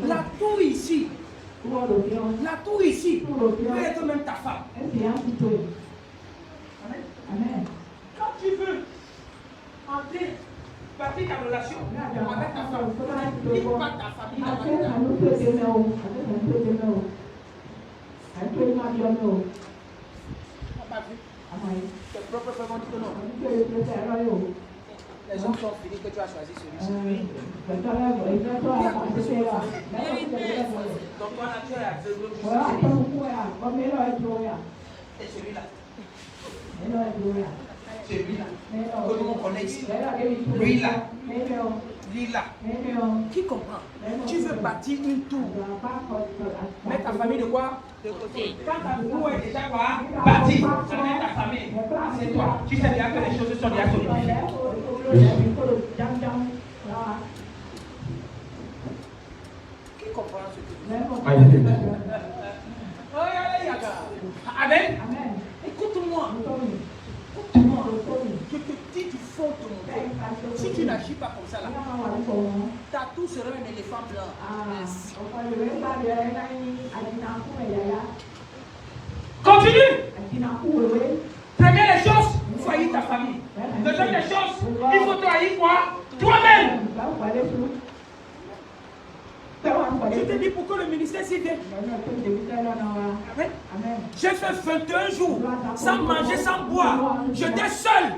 La tour ici. La tour ici peut être même ta femme. Amen. Quand tu veux entrer, bâtir ta relation avec ta femme, dis pas ta famille. Tes propres frères vont dire que non. Les gens sont finis que tu as choisi celui-ci. Donc toi là, tu es aveugle. Et celui-là. Celui-là. Que nous on connaît ici. Lui-là. Lui-là. Qui comprend? Tu veux bâtir une tour. Mets ta famille de quoi? De côté. Quand ta tour est déjà quoi? Bâtie. Ça met ta famille. C'est toi. Tu sais bien que les choses sont déjà solidifiées. Qui comprend ce que tu dis? Amen. Écoute-moi. Je te dis du fond de mon cœur. Si tu n'agis pas comme ça là, ta tour sera un éléphant blanc. Continue. Première des choses, il faut haïr ta famille. Deuxième des choses, il faut te haïr quoi? Toi-même. Je te dis pourquoi le ministère s'y vient. J'ai fait 21 jours sans manger, sans boire. J'étais seul.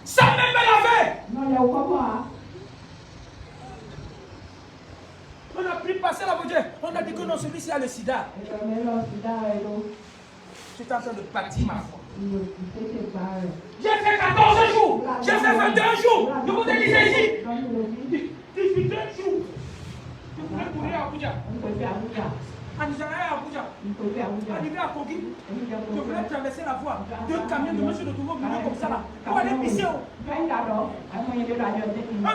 Sans même me laver. On a pris passer la voiture. On a dit que non, celui-ci a le sida. Je suis en train de bâtir ma foi. J'ai fait 14 jours. J'ai fait 21 jours. Je vous ai dit ici. 18 jours. Je voulais courir à Abuja. Arrivé à Kogi, je voulais traverser la voie. Deux camions de monsieur de Togo venaient comme ça là. Pour aller pisser. Un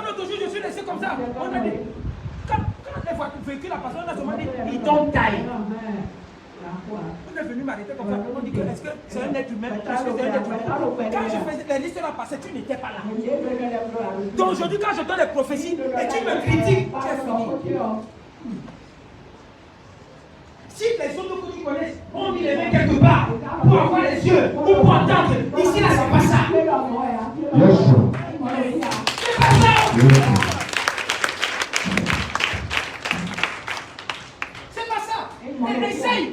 autre jour, je suis laissé comme ça. On a dit, quand les véhicules passent, on a seulement dit, ils don't die. On est venu m'arrêter comme ça. On dit que est-ce que c'est un être humain? Est-ce que c'est un être humain? Quand je faisais les listes là passer, tu n'étais pas là. Donc aujourd'hui, quand je donne des prophéties et tu me critiques, tu es fini. Si les autres que tu connais ont mis les mains quelque part pour avoir les yeux ou pour entendre, ici là, c'est pas ça. Yes, sir. C'est pas ça. Yes, sir. C'est pas ça. Et essaye.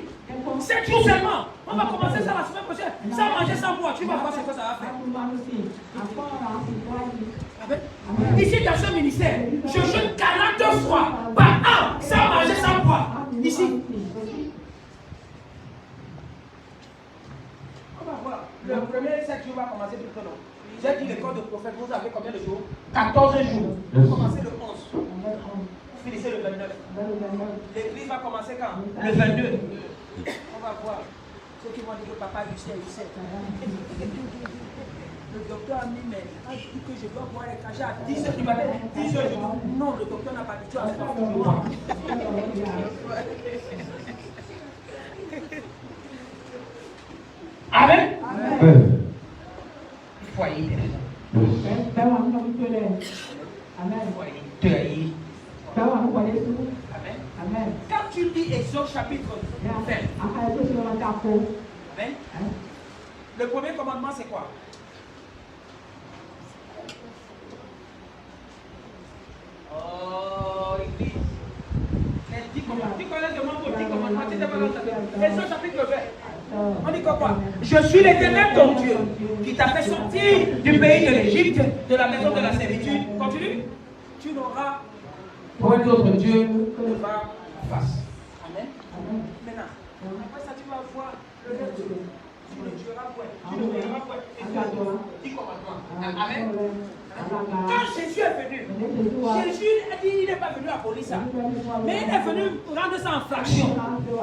7 jours seulement. On va commencer ça la semaine prochaine. Sans manger, sans boire. Tu vas voir ce que ça va faire. Ici, dans ce ministère, je jeûne 42 fois par an sans manger, sans boire. Ici. On va voir. Le premier 7 jours va commencer plus que non. J'ai dit l'école de prophète, vous avez combien de jours? 14 jours. Vous commencez le 11. L'église va commencer quand? Le 22. On va voir. Ceux qui vont dire que papa, il sait. Le docteur a dit, mais il dit que je dois boire les cachets à 10 heures du matin. 10 heures du matin. Non, le docteur n'a pas du tout à faire. Amen. Amen. Foyer. Amen. Quand tu lis Exode chapitre 20, Amen. Le premier commandement, c'est quoi? Oh, Église. Les 10 commandements. Tu connais le monde pour 10 commandements. Tu sais pas l'autre. Exode chapitre 20. On dit quoi? Je suis l'Éternel ton Dieu qui t'a fait sortir du pays de l'Égypte, de la maison de la servitude. Continue. Tu n'auras point d'autre Dieu devant ta face. Amen. Maintenant, après ça, tu vas voir le reste. Tu ne tueras point. Tu ne verras point. Et tu as 10 commandements. Amen. Quand Jésus est venu, Jésus a dit il n'est pas venu abolir ça. Mais il est venu rendre ça en fraction.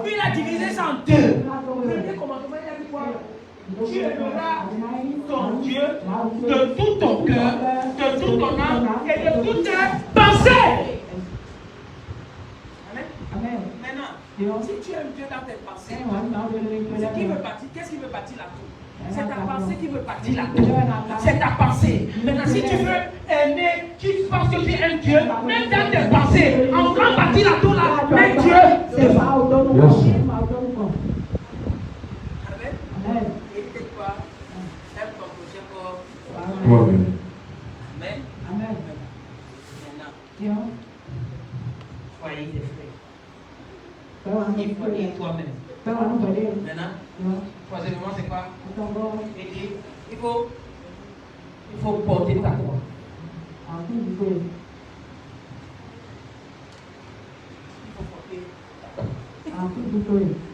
Il a divisé ça en deux. Le premier commandement, il a dit quoi? Tu aimeras ton Dieu de tout ton cœur, de toute ton âme et de toute tes pensées. Amen. Maintenant, si tu aimes Dieu dans tes pensées, qu'est-ce qui veut bâtir la tour? C'est ta pensée qui veut bâtir la tour. C'est ta pensée. Maintenant, si tu veux aimer, tu penses que tu aimes Dieu, même dans tes pensées, en voulant bâtir la tour là, même Dieu. C'est pas autonome. Amen. Et toi, aime ton prochain corps. Amen. Amen. Maintenant, soyez des frères. Il faut dire toi-même. Maintenant, troisièmement, c'est quoi? Il faut porter ta croix.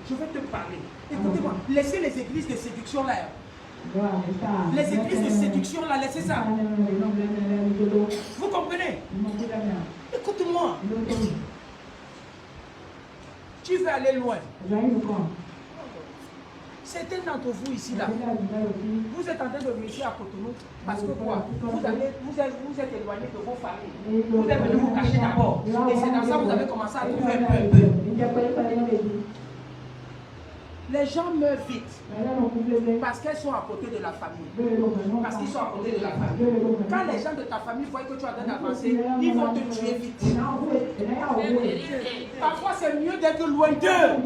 Je vais te parler. Écoutez-moi, laissez les églises de séduction là. Les églises de séduction là, laissez ça. Vous comprenez? Écoute-moi. Tu veux aller loin. Certains d'entre vous ici là, vous êtes en train de réussir à Cotonou parce que quoi? Vous êtes éloigné de vos familles. Vous êtes venu vous cacher d'abord. Et c'est dans ça que vous avez commencé à trouver un peu. Les gens meurent vite parce qu'elles sont à côté de la famille. Parce qu'ils sont à côté de la famille. Quand les gens de ta famille voient que tu es en train d'avancer, ils vont te tuer vite. Parfois c'est mieux d'être loin d'eux.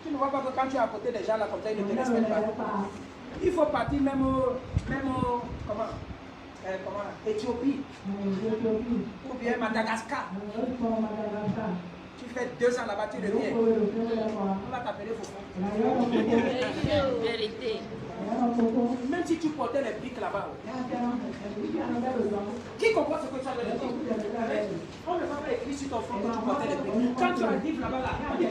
Tu ne vois pas que quand tu es à côté des gens là comme ça, ils ne te respectent pas. Il faut partir même Éthiopie ou bien Madagascar. Tu fais 2 ans là-bas, tu reviens. On va t'appeler Fofo. Vérité. Même si tu portais les briques là-bas. Qui comprend ce que tu as de dire? On ne va pas écrire sur ton front que tu portais les briques. Quand tu arrives là-bas, on dit,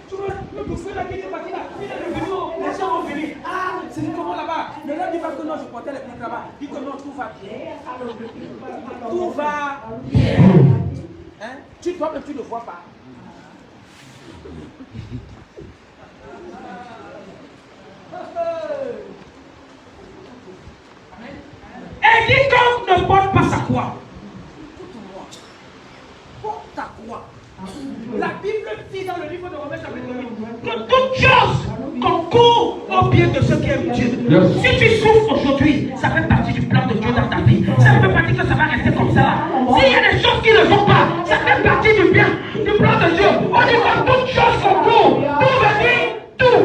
tu vois, le bouffeur là qui est parti là, il est revenu, les gens vont venir. Ah, c'est comment là-bas? Le gars dit pas que non, je portais les briques là-bas. Dit que non, tout va bien. Tout va bien. Hein? Toi-même, tu ne vois pas. Et quiconque ne porte pas sa croix. Écoute-moi. Porte ta croix. La Bible dit dans le livre de Romains chapitre 8 Que toute chose concourt au bien de ceux qui aiment Dieu. Si tu souffres aujourd'hui, ça fait partie du plan de Dieu dans ta vie. Ça ne veut pas dire que ça va rester comme ça. S'il y a des choses qui ne vont pas, ça fait partie du bien, du plan de Dieu. On dit que toute chose concourt. Tout veut dire tout.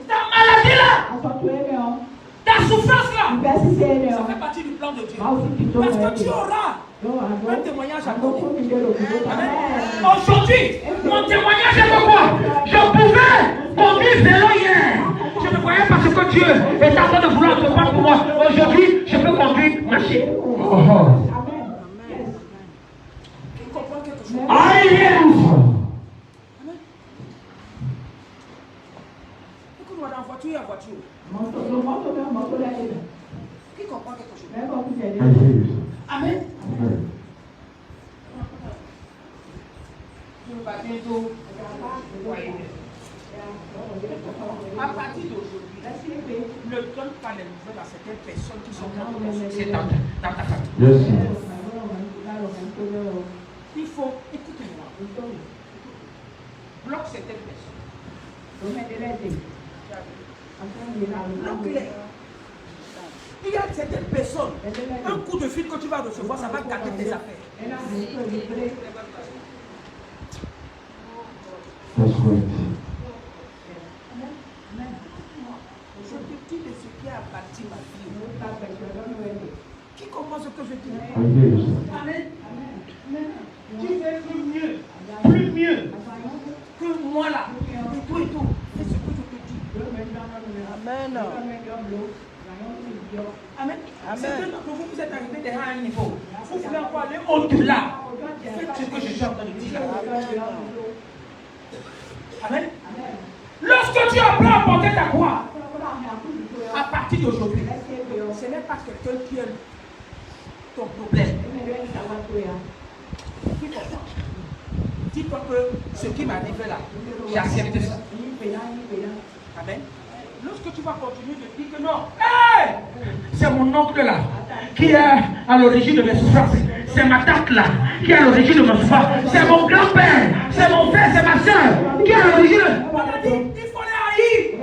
Ta maladie là, ta souffrance là, ça fait partie du plan de Dieu. Parce que tu auras un témoignage à donner. Aujourd'hui, mon témoignage est de quoi? Je pouvais conduire vélo hier. Je ne voyais pas ce que Dieu est en train de vouloir entreprendre pour moi. Aujourd'hui, je peux conduire machine. Tu comprends quelque chose? voiture à voiture. Qui comprend quelque chose? I hear you, sir. Amen. Amen. Je vais pas bientôt. À partir d'aujourd'hui, ne donne pas les nouvelles à certaines personnes qui sont dans ta famille. Yes, sir. Il faut, écoutez-moi, bloque certaines personnes. Bloque-les. Il y a certaines personnes, un coup de fil que tu vas recevoir, ça va gâter tes affaires. That's right. Je te dis de ce qui a bâti ma vie. Qui comprend ce que je dis? I hear you, sir. Amen. Tu fais plus mieux Que moi là, et tout. C'est ce que je te dis. Amen. Amen. Certains d'entre vous, vous êtes arrivés déjà à un niveau. Vous voulez encore aller au-delà. Faites ce que je suis en train de dire. Amen. Lorsque tu apprends à porter ta croix, à partir d'aujourd'hui, ce n'est pas quelqu'un qui est ton problème. Dis-toi que ce qui m'arrive là, j'ai accepté ça. Amen. Lorsque tu vas continuer de dire que non, hey, c'est mon oncle là qui est à l'origine de mes souffrances, c'est ma tante là qui est à l'origine de mes souffrances, c'est mon grand-père, c'est mon frère, c'est ma soeur qui est à l'origine. On a dit, il faut les haïr.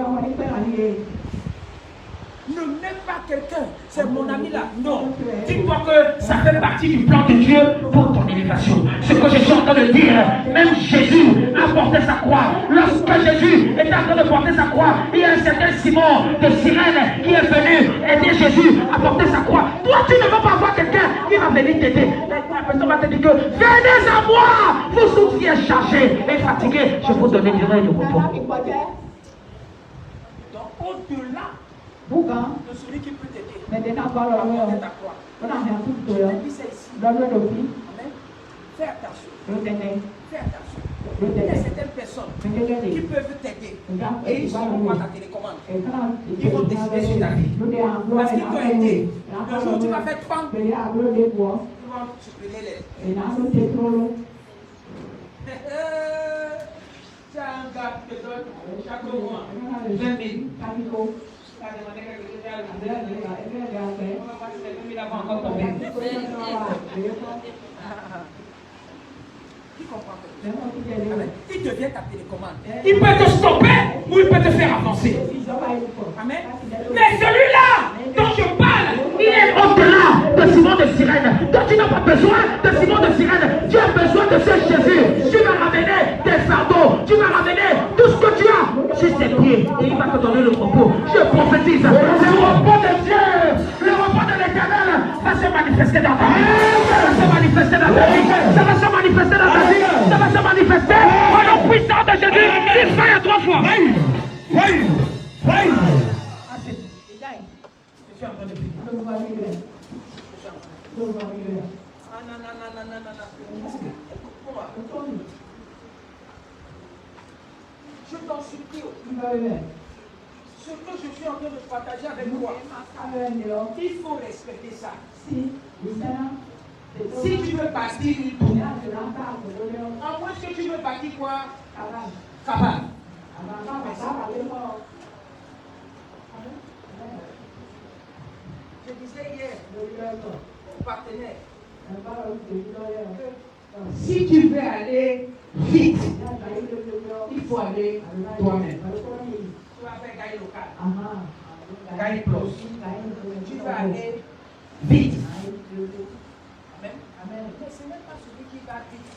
Ne mets pas quelqu'un, c'est mon ami là. Non, dis-toi que ça fait partie du plan de Dieu pour ton élévation. Ce que je suis en train de dire, même Jésus a porté sa croix. Lorsque Jésus est en train de porter sa croix, il y a un certain Simon de Cyrène qui est venu aider Jésus à porter sa croix. Toi, tu ne vas pas avoir quelqu'un qui va venir t'aider. La personne va te dire que venez à moi, vous tous qui êtes chargés et fatigués, je vous donne du rêve de repos. Donc, au-delà de celui qui peut t'aider, ta croix. Amen. Fais attention. Fais attention. Il y a certaines personnes qui peuvent t'aider et ils sont pas ta télécommande. Ils vont décider sur ta vie. Parce qu'ils t'ont aidé. Le jour où tu vas faire 30, ils vont supprimer les. C'est un gars qui te donne chaque mois 20 000. Il devient ta télécommande. Il peut te stopper ou il peut te faire avancer. Amen. Mais celui-là dont je parle, il est au-delà de Simon de Cyrène. Donc tu n'as pas besoin de Simon de Cyrène. Tu as besoin de ce Jésus. Tu vas ramener tes fardeaux. Tu vas ramener tout ce que tu as sur ses pieds. Et il va te donner le repos. Je prophétise. Le repos de Dieu, le repos de l'Éternel va se manifester dans ta vie. Ça va se manifester dans ta vie. Ça va se manifester dans ta vie. Ça va se manifester au nom puissant de Jésus. Il faille 3 fois. Je suis en train de prier. Non. Je t'en supplie. Ce que je suis en train de partager avec toi, il faut respecter ça. Si tu veux partir une tour, en moins que tu veux partir quoi? Capable. Je disais hier au partenaire, si tu veux aller vite, il faut aller toi-même. Tu vas faire gagner local, gagner plus. Tu vas aller vite. Amen. Mais ce n'est pas celui qui va vite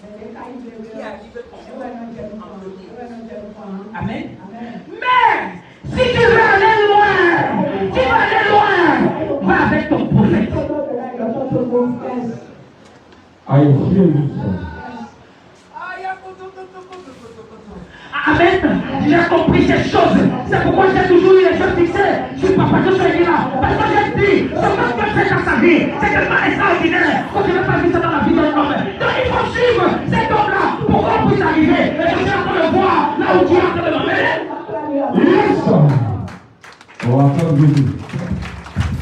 qui arrive en premier. Amen. Mais si tu veux aller loin, va avec ton prophète. I hear you, sir. Amen. J'ai compris ces choses. C'est pourquoi j'ai toujours eu les yeux fixés sur Papa Joshua là. Parce que j'ai dit, ce que Dieu fait dans sa vie, c'est tellement extraordinaire que je n'ai pas vu ça dans la vie d'un homme. Donc il faut suivre cet homme-là pour qu'on puisse arriver. Et je suis en train de voir là où Dieu est en train de m'emmener. Yes, sir. On va faire Jésus.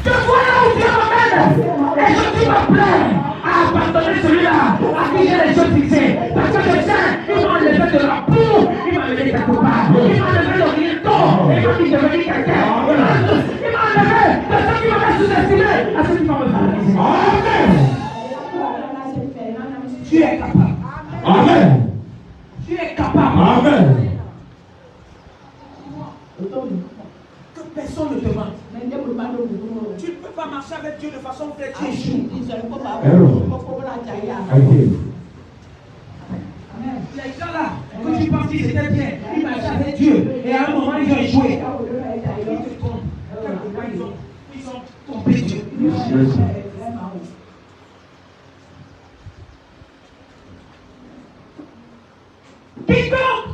Je vois là où Dieu m'amène. Et je dis me plaît à abandonner celui-là, à qui j'ai les choses fixées. Parce que je sais, il m'a enlevé de la boue, il m'a enlevé quelque part, il m'a enlevé le rito, il m'a dit de devenir quelqu'un. Il m'a enlevé de ce qui m'avait sous-estimé à ce qui m'a valoriser. Amen. Tu es capable. Amen. Tu es capable. Amen. Que personne ne te mente. Tu ne peux pas marcher avec Dieu de façon très échoue. Les gens là, quand tu penses qu'ils étaient bien, ils marchaient avec Dieu. Et à un moment, ils ont échoué. Ils te trompent. Ils ont trompé Dieu. Quiconque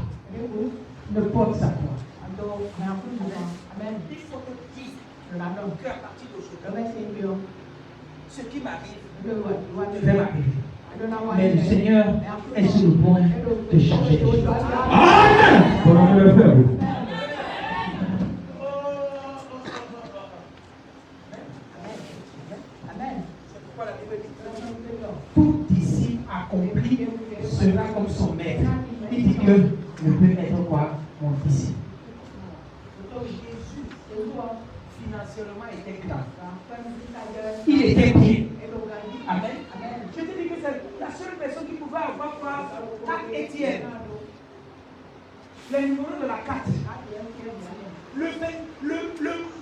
ne porte sa foi. Il faut te dire qu'à partir d'aujourd'hui, ce qui m'arrive devait m'arriver. Mais le Seigneur est sur le point de changer les choses. Amen. Comment le faire? C'est pourquoi la Bible dit tout disciple accompli sera comme son maître. Il dit que je peux être quoi? Mon disciple. Jésus, financièrement, était grand. Il était bien. Amen. Je te dis que c'est la seule personne qui pouvait avoir quoi? 4 Étienne. Les numéros de la carte. Le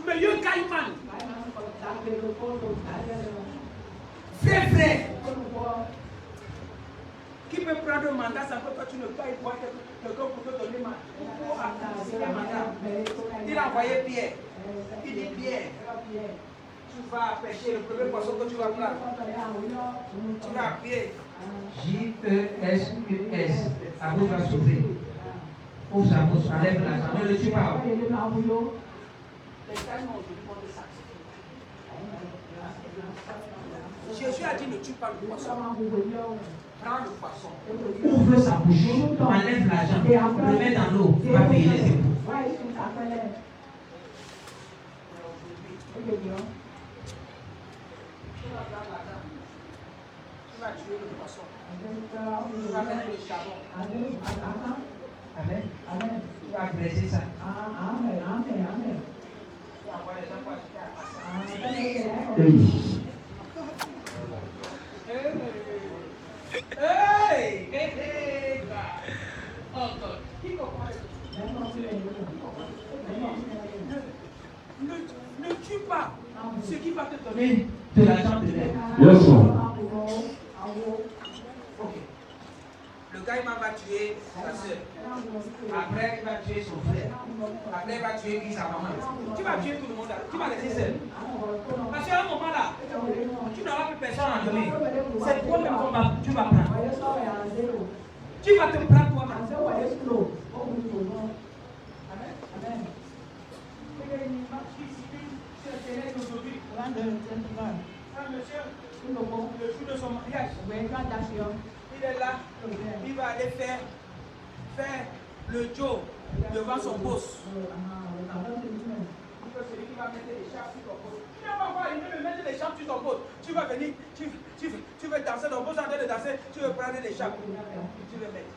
meilleur caïman. Vrai. Qui peut prendre un mandat sans que toi tu ne payes quoi quelqu'un pour te donner un mandat. Il a envoyé Pierre. Il dit Pierre, tu vas pêcher le premier poisson que tu vas prendre. Tu vas à pied. J-E-S-U-S. À vous va s'ouvrir. Ouvre sa bouche, enlève l'argent. Ne le tue pas. Les gens aujourd'hui vont te sacrifier. Jésus a dit ne tue pas le poisson. Prends le poisson, ouvre sa bouche, enlève l'argent, le met dans l'eau, va payer les impôts. Tu vas tuer le poisson. Tu vas mettre le charbon. Amen. Tu vas graisser ça. Amen. Tu vas avoir les gens pour acheter à passer. Ne tue pas ce qui va te donner de l'argent de l'aide. Yes, sir. Le gars il va tuer sa soeur. Après il va tuer son frère. Après il va tuer qui sa maman. Tu vas tuer tout le monde là. Tu vas laisser seul. Parce qu'à un moment là, tu n'auras plus personne à donner. C'est toi-même que tu vas prendre. Tu vas te prendre toi-même. Amen. Monsieur, le jour de son mariage, il est là, il va aller faire le Joe devant son boss. Celui qui va mettre les chars sur ton boss. Tu n'as pas voir, il veut mettre les chars sur ton boss. Tu vas venir, tu veux danser, ton boss en train de danser, tu veux prendre les chars. Tu veux mettre.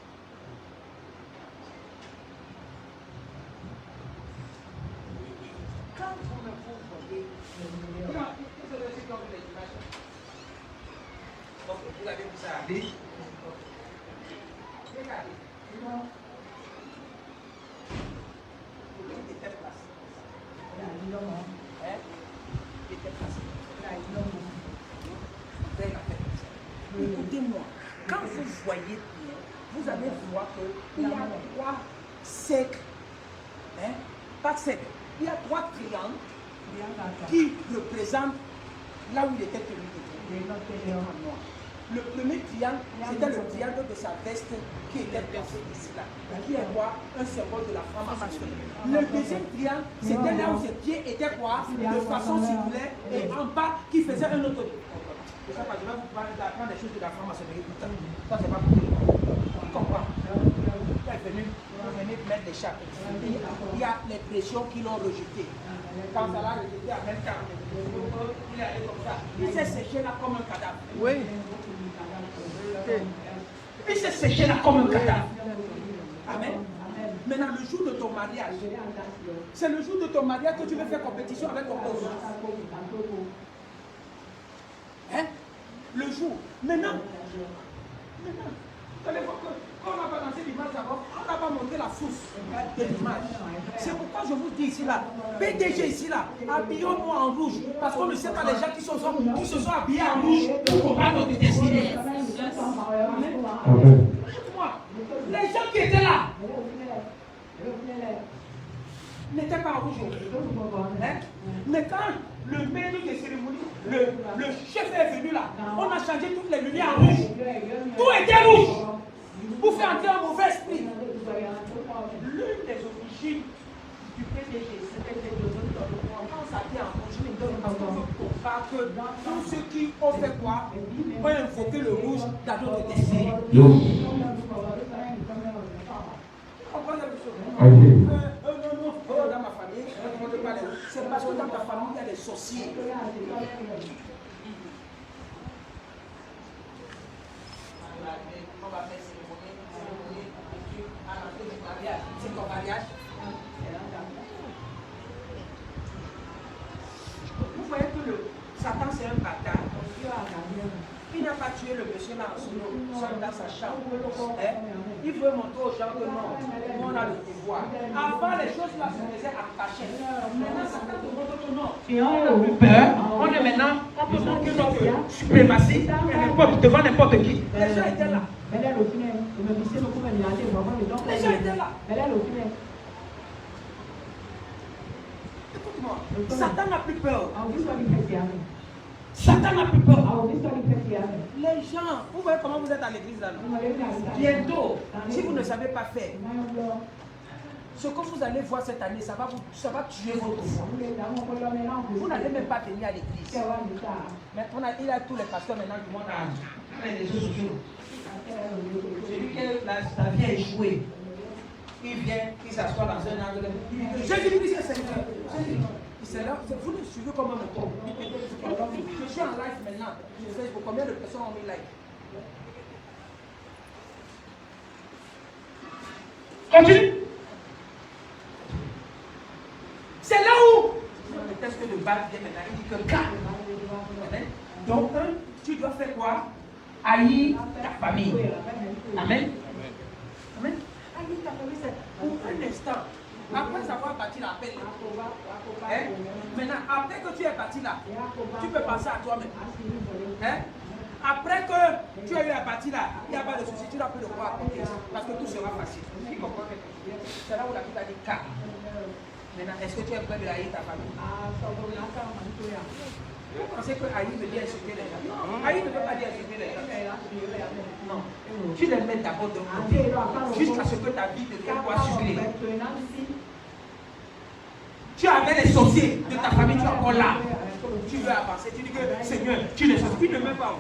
Quand vous me voyez, donc vous avez vu ça aller. Regardez. Il était placé. Il était placé. Écoutez-moi, quand vous voyez bien, vous allez voir qu'il y a 3 cercles. Pas cercles. Il y a 3 triangles qui représentent là où il était tenu en noir. Le premier triangle, c'était le triangle de sa veste qui était placé ici là, qui est quoi? Un symbole de la franc-maçonnerie. Le deuxième triangle, c'était là où ses pieds étaient quoi? De façon circulaire et en bas qui faisait un autre. Je ne sais pas, je vais vous apprendre des choses de la franc-maçonnerie tout ça. Ça, c'est pas pour tout le monde. Qui comprend? Elle est venue mettre les chats. Il y a les pressions qui l'ont rejeté. Quand ça l'a rejeté en même temps, il est allé comme ça. Il s'est séché là comme un cadavre. Oui. Il s'est séché là comme un cadavre. Amen. Maintenant, le jour de ton mariage, c'est le jour de ton mariage que tu veux faire compétition avec ton boss. Hein? Le jour. Maintenant, vous allez voir que quand on n'a pas lancé l'image d'abord, on n'a pas montré la source de l'image. C'est pourquoi je vous dis ici là, PDG ici là, habillons-nous en rouge. Parce qu'on ne sait pas les gens qui se sont habillés en rouge pour combattre notre destinée. Écoute-moi, les gens qui étaient là n'étaient pas en rouge. Hein? Mais quand le maître de cérémonie, le chef est venu là, on a changé toutes les lumières en rouge. Tout était rouge. Pour faire entrer un mauvais esprit. L'une des origines du PDG, c'était de quand on s'habille en rouge, parce que tous ceux qui ont fait quoi, ont invoqué le rouge dans notre destinée. Dans ma famille, c'est parce que dans ta famille, il y a des sorciers. On va faire cérémonie, à l'entrée du mariage. C'est ton mariage. Vous voyez que le Satan, c'est un bâtard. Il n'a pas tué le monsieur là en solo, dans sa chambre. Hein? Il veut montrer aux gens que non, on a le pouvoir. Avant, les choses là se faisaient en cachette. Maintenant, Satan te montre que non. On n'a plus peur. On est maintenant, on peut montrer notre suprématie devant n'importe qui. Les gens étaient là. Les gens étaient là. Écoute-moi, Satan n'a plus peur. Satan n'a plus peur. Les gens, vous voyez comment vous êtes à l'église là. Bientôt, si vous ne savez pas faire, ce que vous allez voir cette année, ça va tuer votre foi. Vous n'allez même pas venir à l'église. Mais il a tous les pasteurs maintenant du monde à les réseaux sociaux. Celui qui sa vie a échoué, il vient, il s'assoit dans un angle. Jésus-Christ est Seigneur. C'est là, vous le suivez comme un mouton. Je suis en live maintenant. Je sais pour combien de personnes ont mis live. Continue. C'est là où le test de base vient maintenant. Il dit que car. Donc, tu dois faire quoi? Haïr ta famille. Amen. Amen. Haïr ta famille, c'est pour un instant. Après avoir bâti la paix, hein? Maintenant, après que tu es parti là, tu peux penser à toi-même. Hein? Après que tu as eu à bâtir là, il n'y a pas de souci, tu n'as plus de quoi à côté. Parce que tout sera facile. C'est là où la Bible a dit car. Maintenant, est-ce que tu es prêt de haïr ta famille? Vous pensez que haïr veut dire insulter les gens? Non, haïr ne veut pas dire insulter les gens. Non. Tu les mets d'abord de côté jusqu'à ce que ta vie devienne quoi sublime. Tu avais les sorciers de ta famille, tu es encore là. Tu veux avancer, tu dis que Seigneur, tu les sorciers, tu ne mets pas.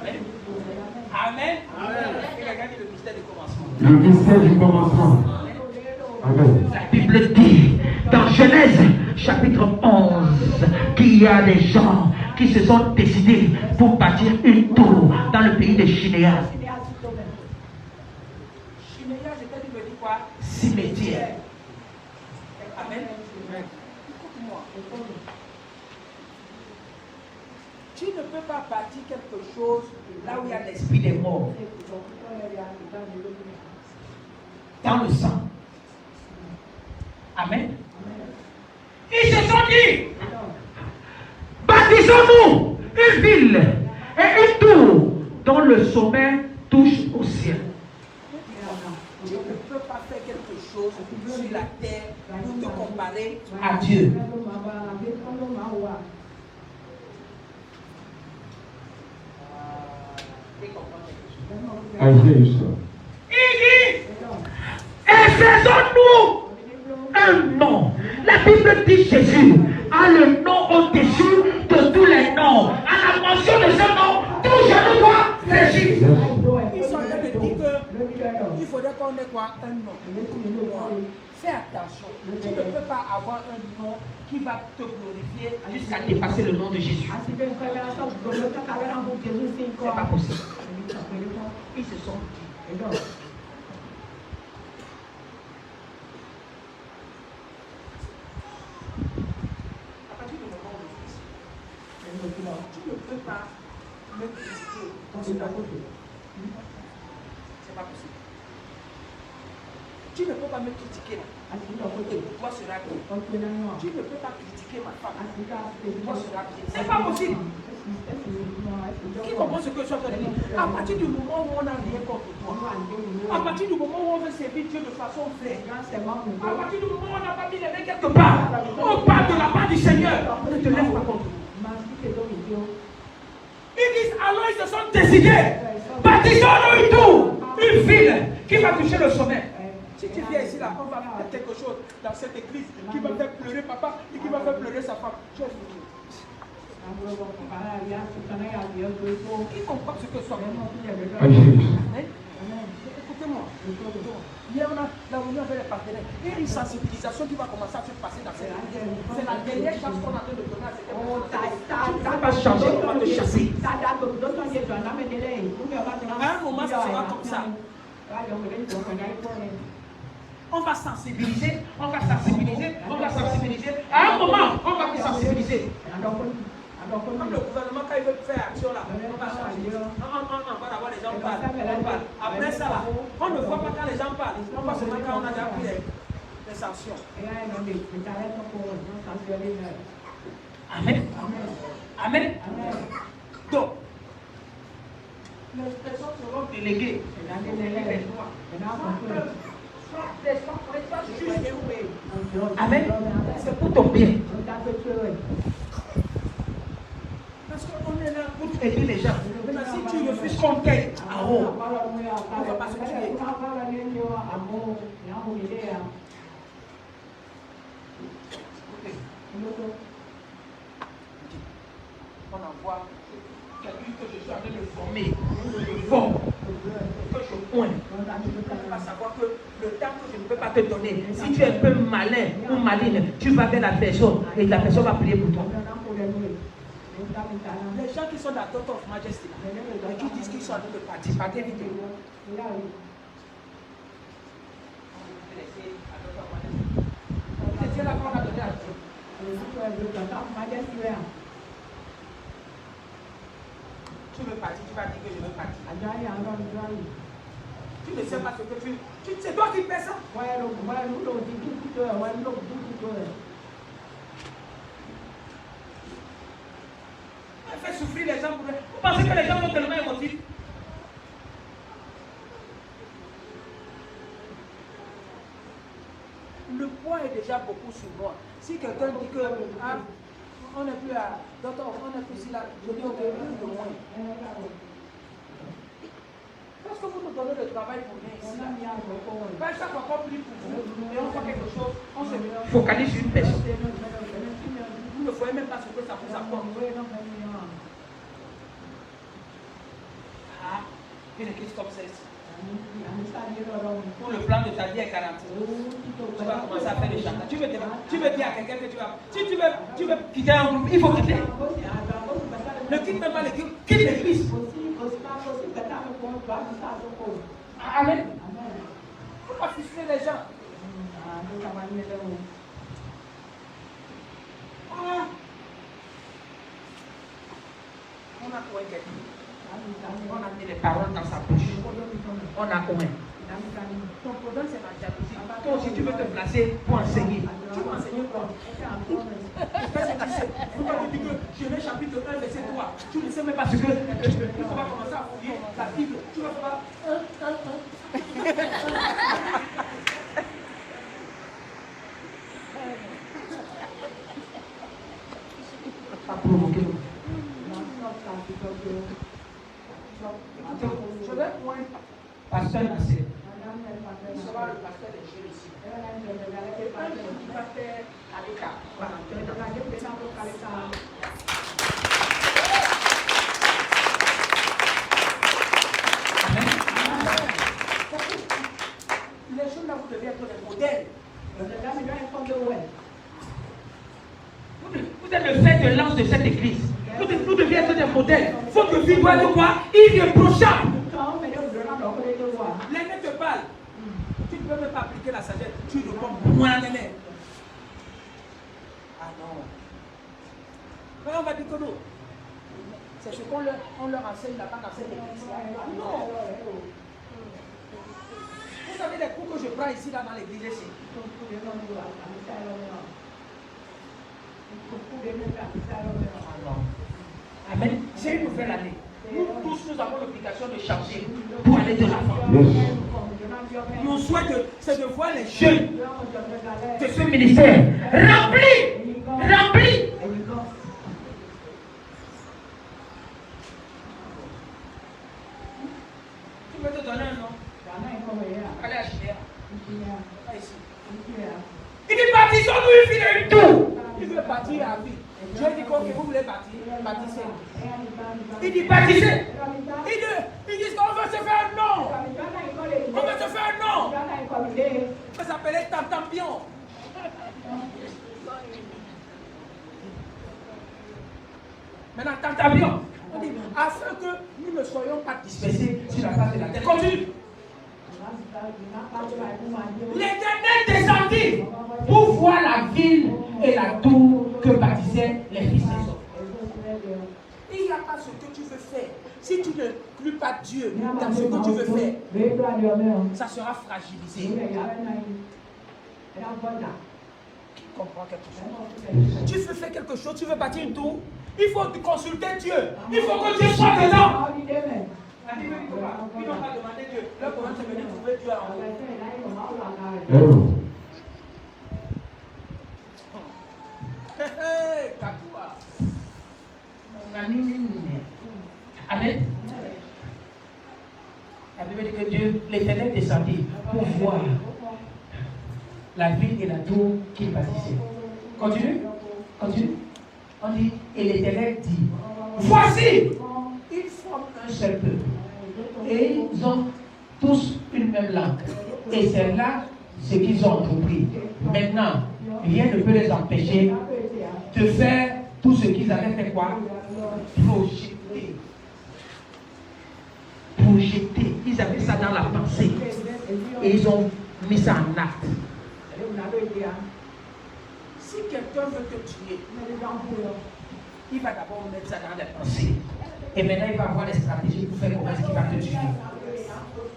Amen. Amen. Et regardez le mystère du commencement. Le mystère du commencement. Amen. La Bible dit dans Genèse chapitre 11 qu'il y a des gens qui se sont décidés pour bâtir une tour dans le pays de Chinéa. Chinéa, je t'ai dit, me dit quoi? Cimetière. Amen. Écoute-moi. Tu ne peux pas bâtir quelque chose là où il y a l'esprit des morts. Dans le sang. Amen. Ils se sont dit, bâtissons-nous une ville et une tour dont le sommet touche au ciel. Tu ne peux pas faire quelque chose sur la terre pour te comparer À Dieu. I hear you, sir. Il dit, et faisons-nous un nom. La Bible dit Jésus a le nom au-dessus de tous les noms. À la mention de ce nom, tout genou doit fléchir. faudrait qu'on ait quoi? Un nom. Fais attention. Tu ne peux pas avoir un nom qui va te glorifier jusqu'à dépasser le nom de Jésus. C'est pas possible. Ils se sont dit. À partir du moment où tu ne peux pas me critiquer. C'est pas possible. Tu ne peux pas me critiquer là. Toi sera bien. Tu ne peux pas critiquer ma femme. Toi sera bien. C'est pas possible. Qui comprend ce que je suis en train de dire? À partir du moment où on n'a rien contre toi, à partir du moment où on veut servir Dieu de façon vraie, à partir du moment où on n'a pas mis les mains quelque part, on parle de la part du Seigneur. Ne te lève pas contre nous. Ils disent alors ils se sont décidés. Bâtissons-nous une tour, une ville qui va toucher le sommet. Si tu viens ici, là, on va faire quelque chose dans cette église qui va faire pleurer papa et qui va faire pleurer sa femme. Je vais finir. Qui comprend ce que soit? Écoutez-moi. Hier, on a la réunion avec les partenaires. Il y a une sensibilisation qui va commencer à se passer dans cette église. C'est la dernière chance qu'on a de donner à cette église. Tu ne vas pas changer, on va te chasser. À un moment, ça sera comme ça. On va sensibiliser, on va sensibiliser, on va sensibiliser. À un moment, on va te sensibiliser. Comme le gouvernement, quand il veut faire action là, on va changer. On va avoir les gens parlent. Après ça, là, on ne voit pas quand les gens parlent. On voit seulement quand on a déjà pris les sanctions. Amen. Amen. Donc, les personnes seront déléguées. Amen. C'est pour ton bien. Parce qu'on est là pour aider les gens. Maintenant, si tu refuses qu'on t'aide, on ne va pas se tuer. On envoie quelqu'un que je suis en train de former. Bon, que je pointe. Tu vas savoir que le temps que je ne peux pas te donner, si tu es un peu malin ou maligne, tu vas vers la personne et la personne va prier pour toi. Les gens qui sont dans Daughter of Majesty, et qui disent qu'ils sont en train de partir, partez vite. C'est là qu'on a donné à Dieu. Tu veux partir, tu vas dire que je veux partir. Tu ne sais pas ce que tu... C'est toi qui fais ça. Elle fait souffrir les gens pour... Vous pensez que les gens sont tellement émotifs? Le poids est déjà beaucoup sur moi. Si quelqu'un dit que on n'est plus à docteur, on n'est plus ici là, je dis ok, plus de moins. Parce que vous nous donnez le travail pour venir ici. Là. Chaque fois qu'on prie pour vous et on fait quelque chose, on se focalise sur une personne. Vous ne voyez même pas ce que ça vous apporte. Ah, une église comme celle-ci. Pour le plan de ta vie est garanti. Tu vas commencer à faire des chantages. Tu veux dire à quelqu'un que tu vas. Si tu veux quitter un groupe, il faut quitter. Ne quitte même pas l'église, quitte l'église. Amen. Pourquoi frustrer les gens? On a trouvé quelqu'un. On a mis les paroles dans sa bouche. On a combien? Ton problème c'est la jalousie. Toi aussi tu veux te placer pour enseigner. Tu vas enseigner quoi? Qu'est-ce que tu sais? Vous m'avez dit que Genèse chapitre 1 verset 3. Tu ne sais même pas ce que... On va commencer à fouiller la Bible. Tu vas faire 1. Pas provoquer. Je vais pointer pasteur Nassé. Il sera le pasteur des jeunes ici. Et un jour qui va faire à l'écart. Voilà. Vous êtes le fer de lance de cette église. Vous devez être des modèles. Votre vie doit être quoi? Irréprochable. L'aîné te parle. Tu ne peux même pas appliquer la sagesse. Tu réponds moi l'aîné. Ah non. Mais on va dire que non. C'est ce qu'on leur enseigne là-bas dans cette église. Non. Vous savez les cours que je prends ici là dans l'église ici. Amen. C'est une nouvelle année. Nous tous, nous avons l'obligation de changer pour aller de l'avant. Yes. Mon souhait, c'est de voir les jeunes de ce ministère remplis. Tu veux te donner un nom? Allez à Chimère. Pas ici. Il dit baptisons-nous, il finit tout. Il veut partir à vie. Dieu dit que vous voulez partir, baptisez. Il dit baptisez. Il dit qu'on veut se faire un nom. On veut se faire un nom. On peut s'appeler Tantampion. Maintenant, Tantampion. On dit, afin que nous ne soyons pas dispersés sur la face de la terre. Continue. L'Éternel descendit pour voir la ville et la tour que bâtissaient les fils des hommes. Il n'y a pas ce que tu veux faire. Si tu ne plus pas Dieu dans ce que tu veux faire, ça sera fragilisé. Qui comprend quelque chose? Tu veux faire quelque chose, tu veux bâtir une tour, il faut consulter Dieu. Il faut que Dieu soit dedans. Ils n'ont pas demandé Dieu. Leur commande, c'est venir trouver Dieu en haut. Amen. La Bible dit que Dieu, l'Éternel descendit pour voir la ville et la tour qu'il bâtissait. Continue. On dit, et l'Éternel dit, voici, ils forment un seul peuple. Et ils ont tous une même langue. Et c'est là ce qu'ils ont entrepris. Maintenant, rien ne peut les empêcher de faire tout ce qu'ils avaient fait quoi? Projeter. Ils avaient ça dans la pensée. Et ils ont mis ça en acte. Si quelqu'un veut te tuer, il va d'abord mettre ça dans les pensées. Et maintenant, il va avoir des stratégies pour faire comment est-ce qu'il va te tuer.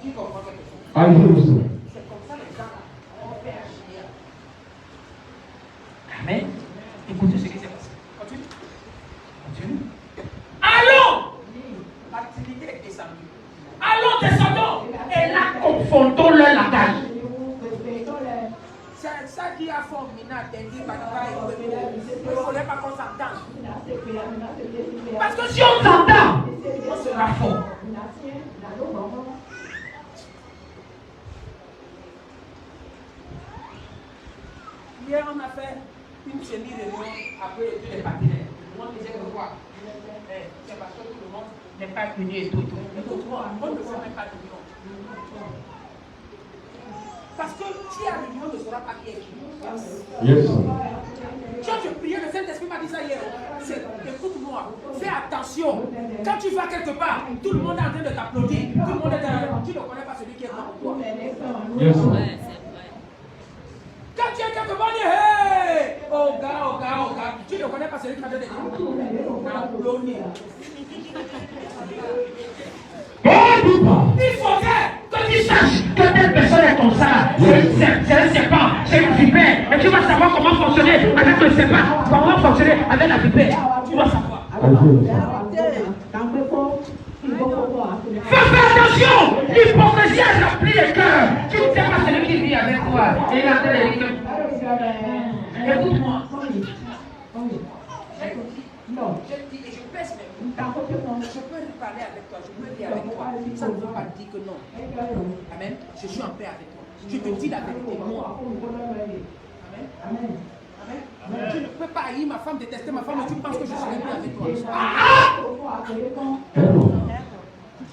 Qui comprend quelque chose? C'est comme ça les gens ont fait agir. Amen. Écoutez ce qui s'est passé. Continue. Allons! L'activité est descendue. Allons, descendons! Et là, confondons leur langage. C'est ça qui a fait Mina, Tendi, Banaba et Obédo. Il ne fallait pas qu'on s'entende. Parce que si on s'entend, on sera fort. Hier, on a fait une semi-réunion après tous les partenaires. On disait que quoi? C'est parce que tout le monde n'est pas uni et tout. Écoute-moi, on ne fait même pas d'union. Parce que qui a l'union ne saura pas qui est qui. Yes. Quand je priais, le Saint-Esprit m'a dit ça hier. Écoute-moi, fais attention. Quand tu vas quelque part, tout le monde est en train de t'applaudir. Tout le monde est derrière. Tu ne connais pas celui qui est dans toi. Yes. Quand tu es quelque part, hey! Oh gars. Tu ne connais pas celui qui est en train de t'applaudir. Il faudrait que tu saches que telle personne est comme ça. C'est un serpent, c'est une vipère. Et tu vas savoir comment fonctionner avec le serpent, comment fonctionner avec la vipère. Tu dois savoir. Fais attention, l'hypocrisie a rempli les cœurs. Tu ne sais pas celui qui vit avec toi. Et il a dit que... Écoute-moi. Non, je dis et je pèse même. Je peux parler avec toi, je peux dire avec toi. Ça ne veut pas dire que non. Amen. Je suis en paix avec toi. Je te dis la vérité, moi. Amen. Amen. Tu ne peux pas haïr ma femme, détester ma femme, et tu penses que je serai bien avec toi.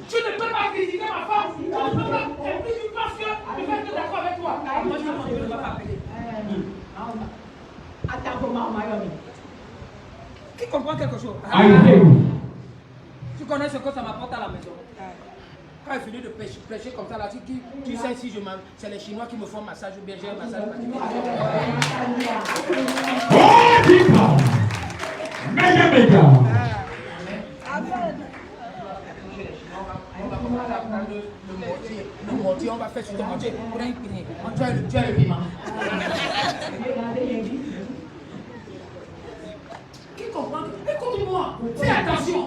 Tu ne peux pas critiquer ma femme. Tu ne peux pas. Et puis tu penses que je vais être d'accord avec toi. Moi, je ne vais pas appeler. Qui comprend quelque chose? I hear you. Tu connais ce que ça m'apporte à la maison? Quand il finit de prêcher comme ça, là, tu sais si c'est les Chinois qui me font massage ou bien j'ai un massage particulier. Oh, Tika. Mega, mega. On va commencer à prendre le mortier, on va faire sur le mortier pour imprimer. Tu as le piment. Qui comprend? Écoute-moi, fais attention.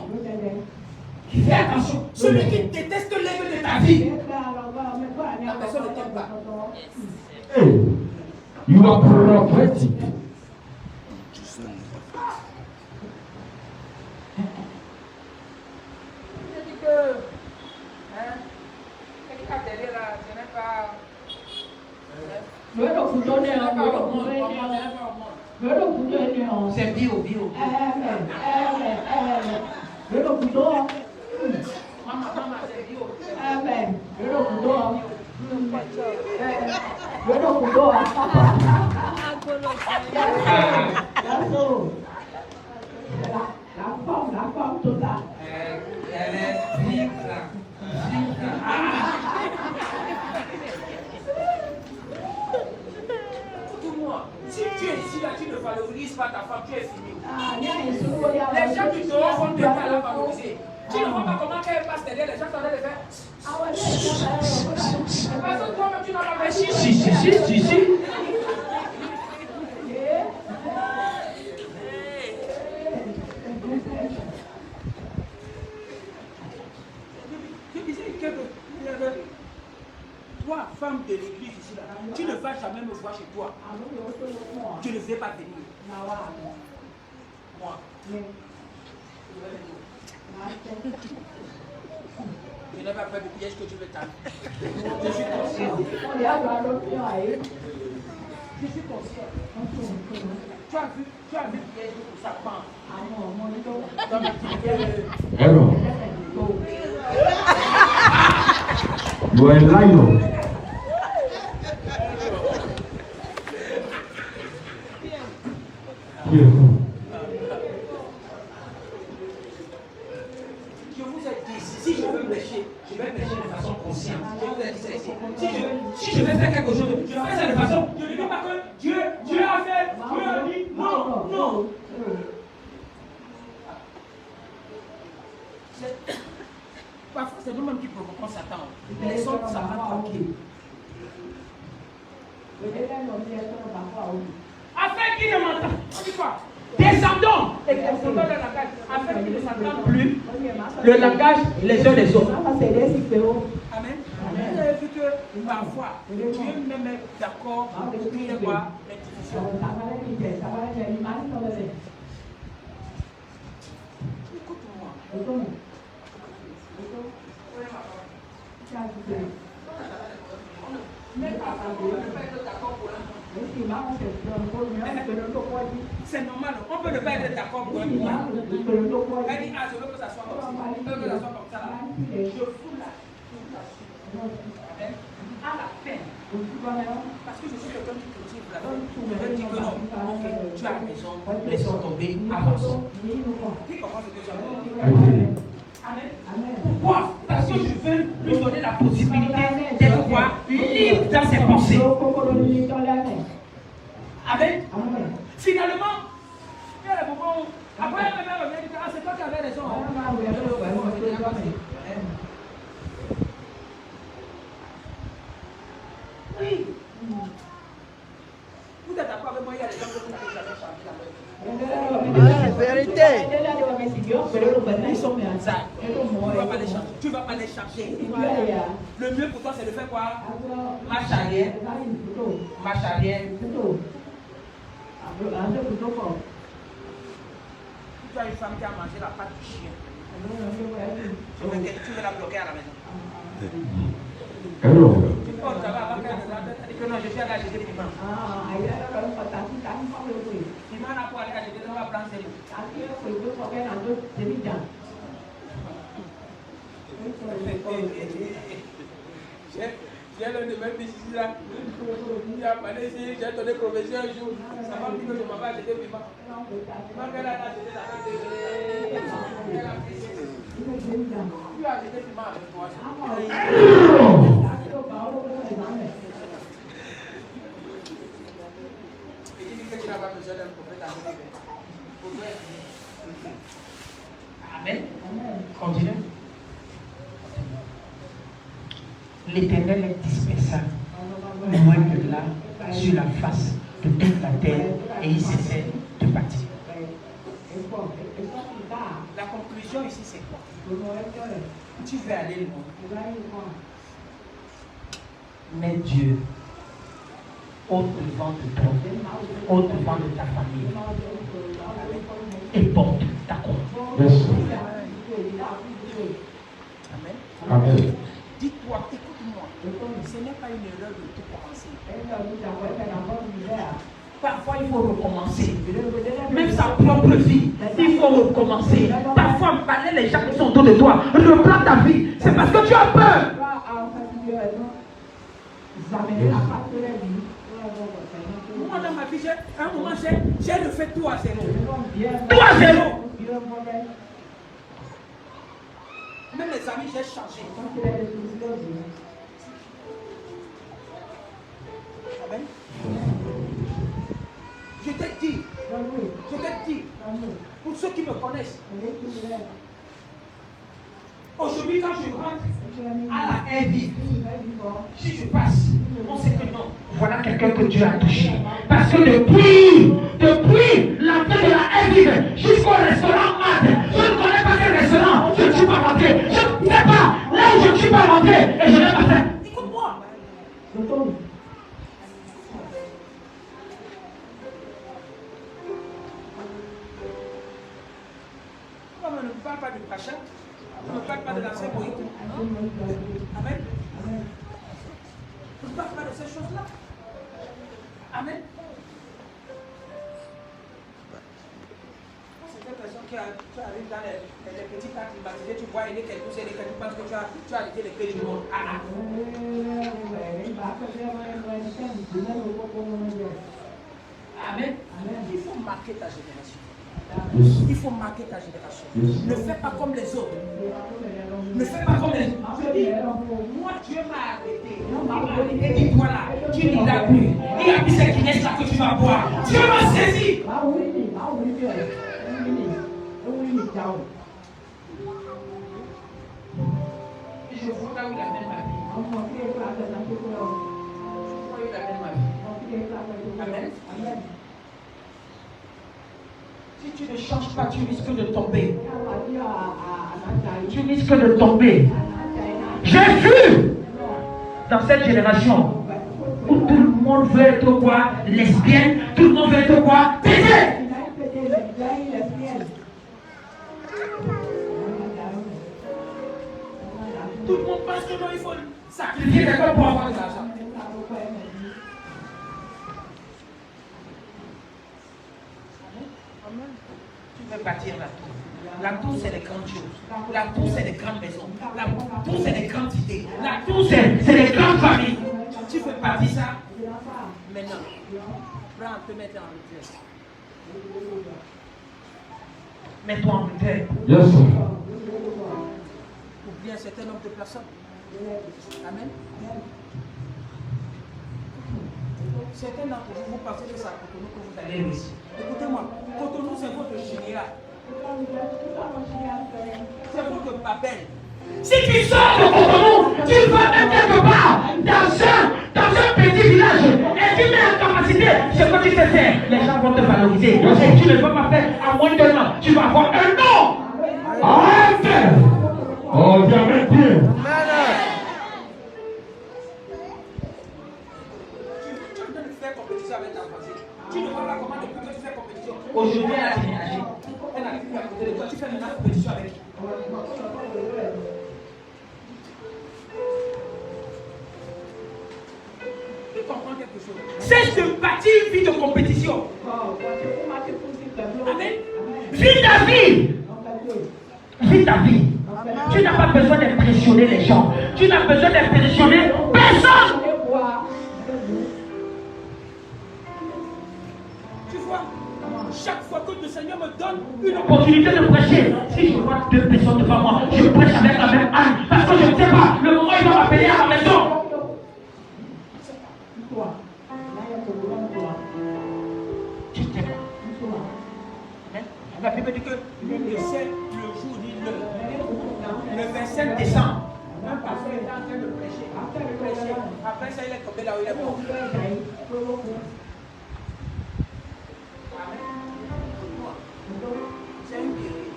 Fais attention. Celui qui déteste l'aigle de ta vie, la personne ne t'aime pas. Hey, you are prophetic. C'est bio. Maman, c'est bio. La forme totale. Elle est vive là. Écoute-moi, si tu es ici là, tu ne valorises pas ta femme, tu es fini. Les gens du dehors vont te pas la valoriser. Tu ne vois pas comment elle passe derrière les gens sont en train de faire. Parce que toi-même tu n'as pas fait si. Je disais que toi, femme de l'église ici, là, tu ne vas jamais me voir chez toi. Tu ne vais pas venir. Moi. Je n'ai pas peur du piège que tu veux tendre. Je suis conscient. Tu as vu le piège où ça prend. Hello. You are a lion. Here. Je vous ai dit, si je veux prêcher, je vais prêcher de façon consciente. Je vous ai dit ça ici. Si je vais faire quelque chose, je fais ça de façon. Je ne dis pas que Dieu a fait, Dieu a dit, non. Parfois, c'est nous-mêmes qui provoquons Satan. Laissons Satan tranquille. Afin qu'il ne m'entende. On dit quoi? Descendons. Exerçons le langage. Afin qu'il ne s'entende plus le langage les uns des autres. Amen. Vous avez vu que parfois, Dieu me met d'accord pour qu'il voit les divisions. Écoute-moi. C'est normal, on peut ne pas être d'accord pour un moment. Elle dit, je veux que ça soit comme ça. Je veux que ça soit comme ça. Je fous là. À la peine. Parce que je suis quelqu'un qui cultive la peine. Je veux dire que non. Ok, tu as raison. Laissons tomber. Avançons. Qui comprend ce que j'avais? Amen. Pourquoi? Parce que je veux lui donner la possibilité d'être quoi? Libre dans ses pensées. Amen. Finalement, il y a le moment où, après, elle me revient et dit, ah, c'est toi qui avais raison. Oui. Vous êtes d'accord avec moi, il y a des gens que vous n'avez jamais changé la leur. Vérité. Tu ne vas pas les changer. Le mieux pour toi, c'est de faire quoi? Marche arrière. Marche arrière. Tu as une femme qui a mangé la pâte du chien. Tu veux la bloquer à la maison. Hello. Oh, ça va, elle dit que non, je suis allé acheter des piments. Piment là pour aller acheter, on va prendre ses mots. J'ai l'un de mes fils ici là. Il a parlé ici, j'ai donné profession un jour. Ça m'a dit que je m'avais acheté vivant. Il m'a fait là, acheté la tête de. Tu as acheté vivant avec toi. Et il dit que tu n'as pas besoin d'un prophète à venir. Amen. Continue. L'Éternel est dispensable, loin de là, sur la face de toute la terre, et il cessait de partir. La conclusion ici, c'est quoi? Tu veux aller loin. Mais Dieu, au-devant de toi, au-devant de ta famille, et porte ta croix. Amen. Amen. Dis-toi, écoute-moi, ce n'est pas une erreur de tout commencer. Parfois, il faut recommencer. Même sa propre vie, il faut recommencer. Parfois, parler les gens qui sont autour de toi. Reprends ta vie. C'est parce que tu as peur. Moi, dans ma vie, à un moment, j'ai refait tout à zéro. Tout à zéro. Même les amis, j'ai changé. Amen. Je t'ai dit, pour ceux qui me connaissent, aujourd'hui, quand je rentre à la vie, si je passe, on sait que non. Voilà quelqu'un que Dieu a touché. Parce que depuis la fin de la vie jusqu'au restaurant Mat, je ne connais pas quel restaurant, je ne suis pas rentré. Je ne sais pas là où je ne suis pas rentré et je n'ai pas fait. Écoute-moi. Comme on ne parle pas du prochain, on ne parle pas de l'ancien Moïse. Amen. On ne parle pas de ces choses-là. Amen. C'est une personne qui arrive dans les petits cas climatisés, tu vois, il est quelque chose, et tu penses que tu as arrêté les clés du monde. Amen. Il faut marquer ta génération. Il faut marquer ta génération. Ne fais pas comme les autres. Ne fais pas comme les autres. Je dis, moi Dieu m'a arrêté. Et dit voilà, tu n'y l'as plus. Il a mis cette Guinness là que tu vas boire. Dieu m'a saisi. Je vois là où il amène ma vie. Je vois où il amène ma vie. Amen. Si tu ne changes pas, tu risques de tomber. Tu risques de tomber. J'ai vu dans cette génération où tout le monde veut être quoi? Lesbienne, tout le monde veut être quoi? Baiser. Tout le monde pense que non, il faut sacrifier quelqu'un pour avoir de l'argent. Tu veux bâtir la tour. La tour, c'est les grandes choses. La tour, c'est les grandes maisons. La tour, c'est les grandes idées. La tour, c'est les grandes familles. Tu veux bâtir ça? Maintenant, prends, te mettre en retraite. Mets-toi en retraite. Yes, sir. Ou bien c'est un nombre de personnes. Amen. Certains d'entre vous, vous pensez que c'est à Cotonou que vous allez réussir. Écoutez-moi, Cotonou, c'est votre général. C'est votre Babel. Si tu sors de Cotonou, tu vas même quelque part dans un petit village et tu mets en capacité ce que tu sais faire. Les gens vont te valoriser. Et tu ne vas pas faire à moins d'un an. Tu vas avoir un nom. Amen. Oh, jamais Dieu. Tu ne fais compétition avec ta voisine. Tu ne vois pas comment depuis que tu fais compétition. Aujourd'hui, elle a déménagé. Elle arrive plus à côté de toi. Tu fais maintenant compétition avec elle. Tu comprends quelque chose? Cesse de bâtir une vie de compétition. Amen. Vis ta vie. Vis ta vie. Tu n'as pas besoin d'impressionner les gens. tu n'as besoin d'impressionner personne. Tu vois, chaque fois que le Seigneur me donne Une opportunité de prêcher. Si je vois 2 personnes devant moi, je prêche avec la même âme. Parce que je ne sais pas, le moment où il va m'appeler à la maison. Tu ne sais pas. La Bible dit que le ciel, le jour dit le 27 décembre. Un pasteur était en train de prêcher. Après ça, il est tombé là où il est mort. C'est un guerrier.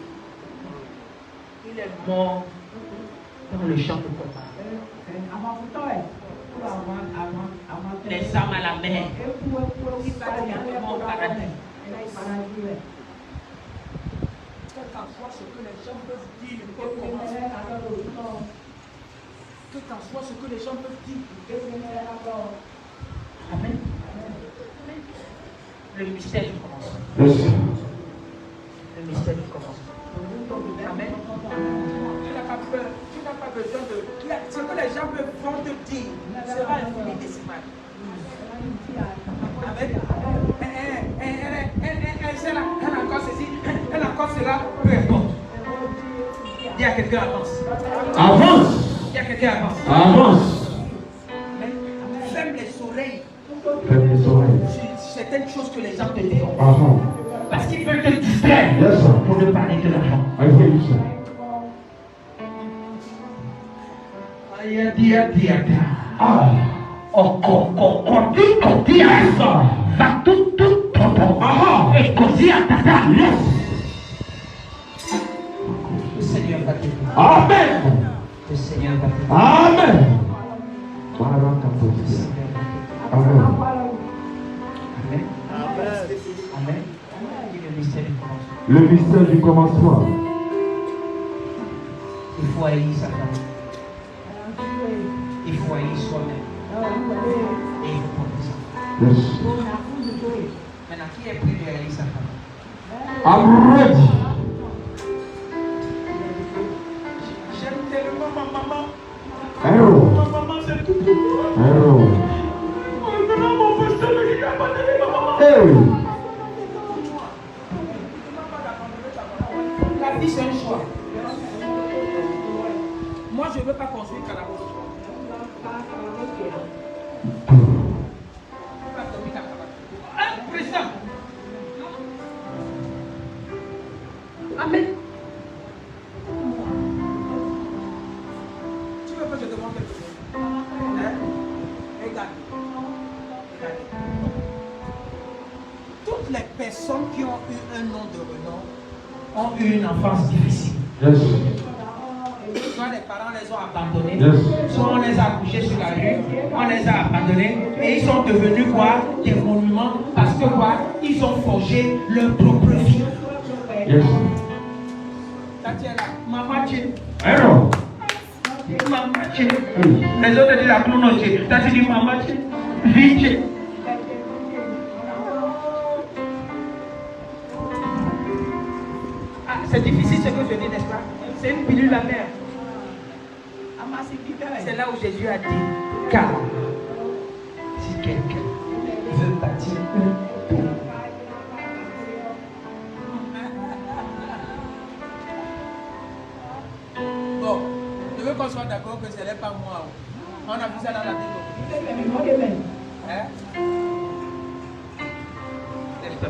Il est mort dans le champ de combat. Les armes à la main. Il parle au paradis. Quel qu'en soit ce que les gens peuvent dire, quel qu'en soit ce que les gens peuvent dire. Amen. Le mystère du commencement. Yes. Le mystère du commencement. Amen. Tu n'as pas peur, tu n'as pas besoin de. Ce que les gens vont te dire sera infini-décimal. Amen. Elle a encore ceci, elle a encore cela, peu importe. Dis à quelqu'un avance. Avance. Dis à quelqu'un avance. Avance. Ferme les oreilles Ferme les oreilles. sur certaines choses que les gens te disent. Avant. Parce qu'ils veulent te distraire Yes, sir. pour ne parler de l'argent. I hear you, sir. Ah. Va tout. Et così à tata. Le Seigneur va te dire. Amen. Le Seigneur va te dire. Amen. Le Seigneur va te dire. Amen. Amen. Amen. Dis le mystère du commencement. Le mystère du commencement. Il faut haïr sa famille. Il faut haïr soi-même. Et il faut porter ça. Yes. Maintenant, qui est prêt de haïr sa famille? I'm ready. J'aime tellement ma maman. Arrow. Ma maman, c'est tout pour moi. Arrow. Maintenant, mon pasteur me dit d'abandonner ma maman. Hey. La vie, c'est un choix. Moi, je ne veux pas construire Calabos. Président. Amen. Tu veux que je te demande quelque chose? Hein? Regarde. Toutes les personnes qui ont eu un nom de renom ont eu une enfance difficile. Yes. Soit les parents les ont abandonnés, Yes. soit on les a couchés sur la rue, on les a abandonnés et ils sont devenus quoi? Des monuments parce que quoi? Ils ont forgé leur propre vie. Yes. Tatiana, maman Tché. Arrow. Maman Tché. Hey. Les autres disent la clown Tché. Tati dit maman Tché. Vie Tché. Ah, c'est difficile ce que je dis, n'est-ce pas? C'est une pilule amère. C'est là où Jésus a dit, car si quelqu'un veut bâtir un pont, bon, je veux qu'on soit d'accord que ce n'est pas moi. On a vu ça dans la Bible. Hein? Laisse-toi,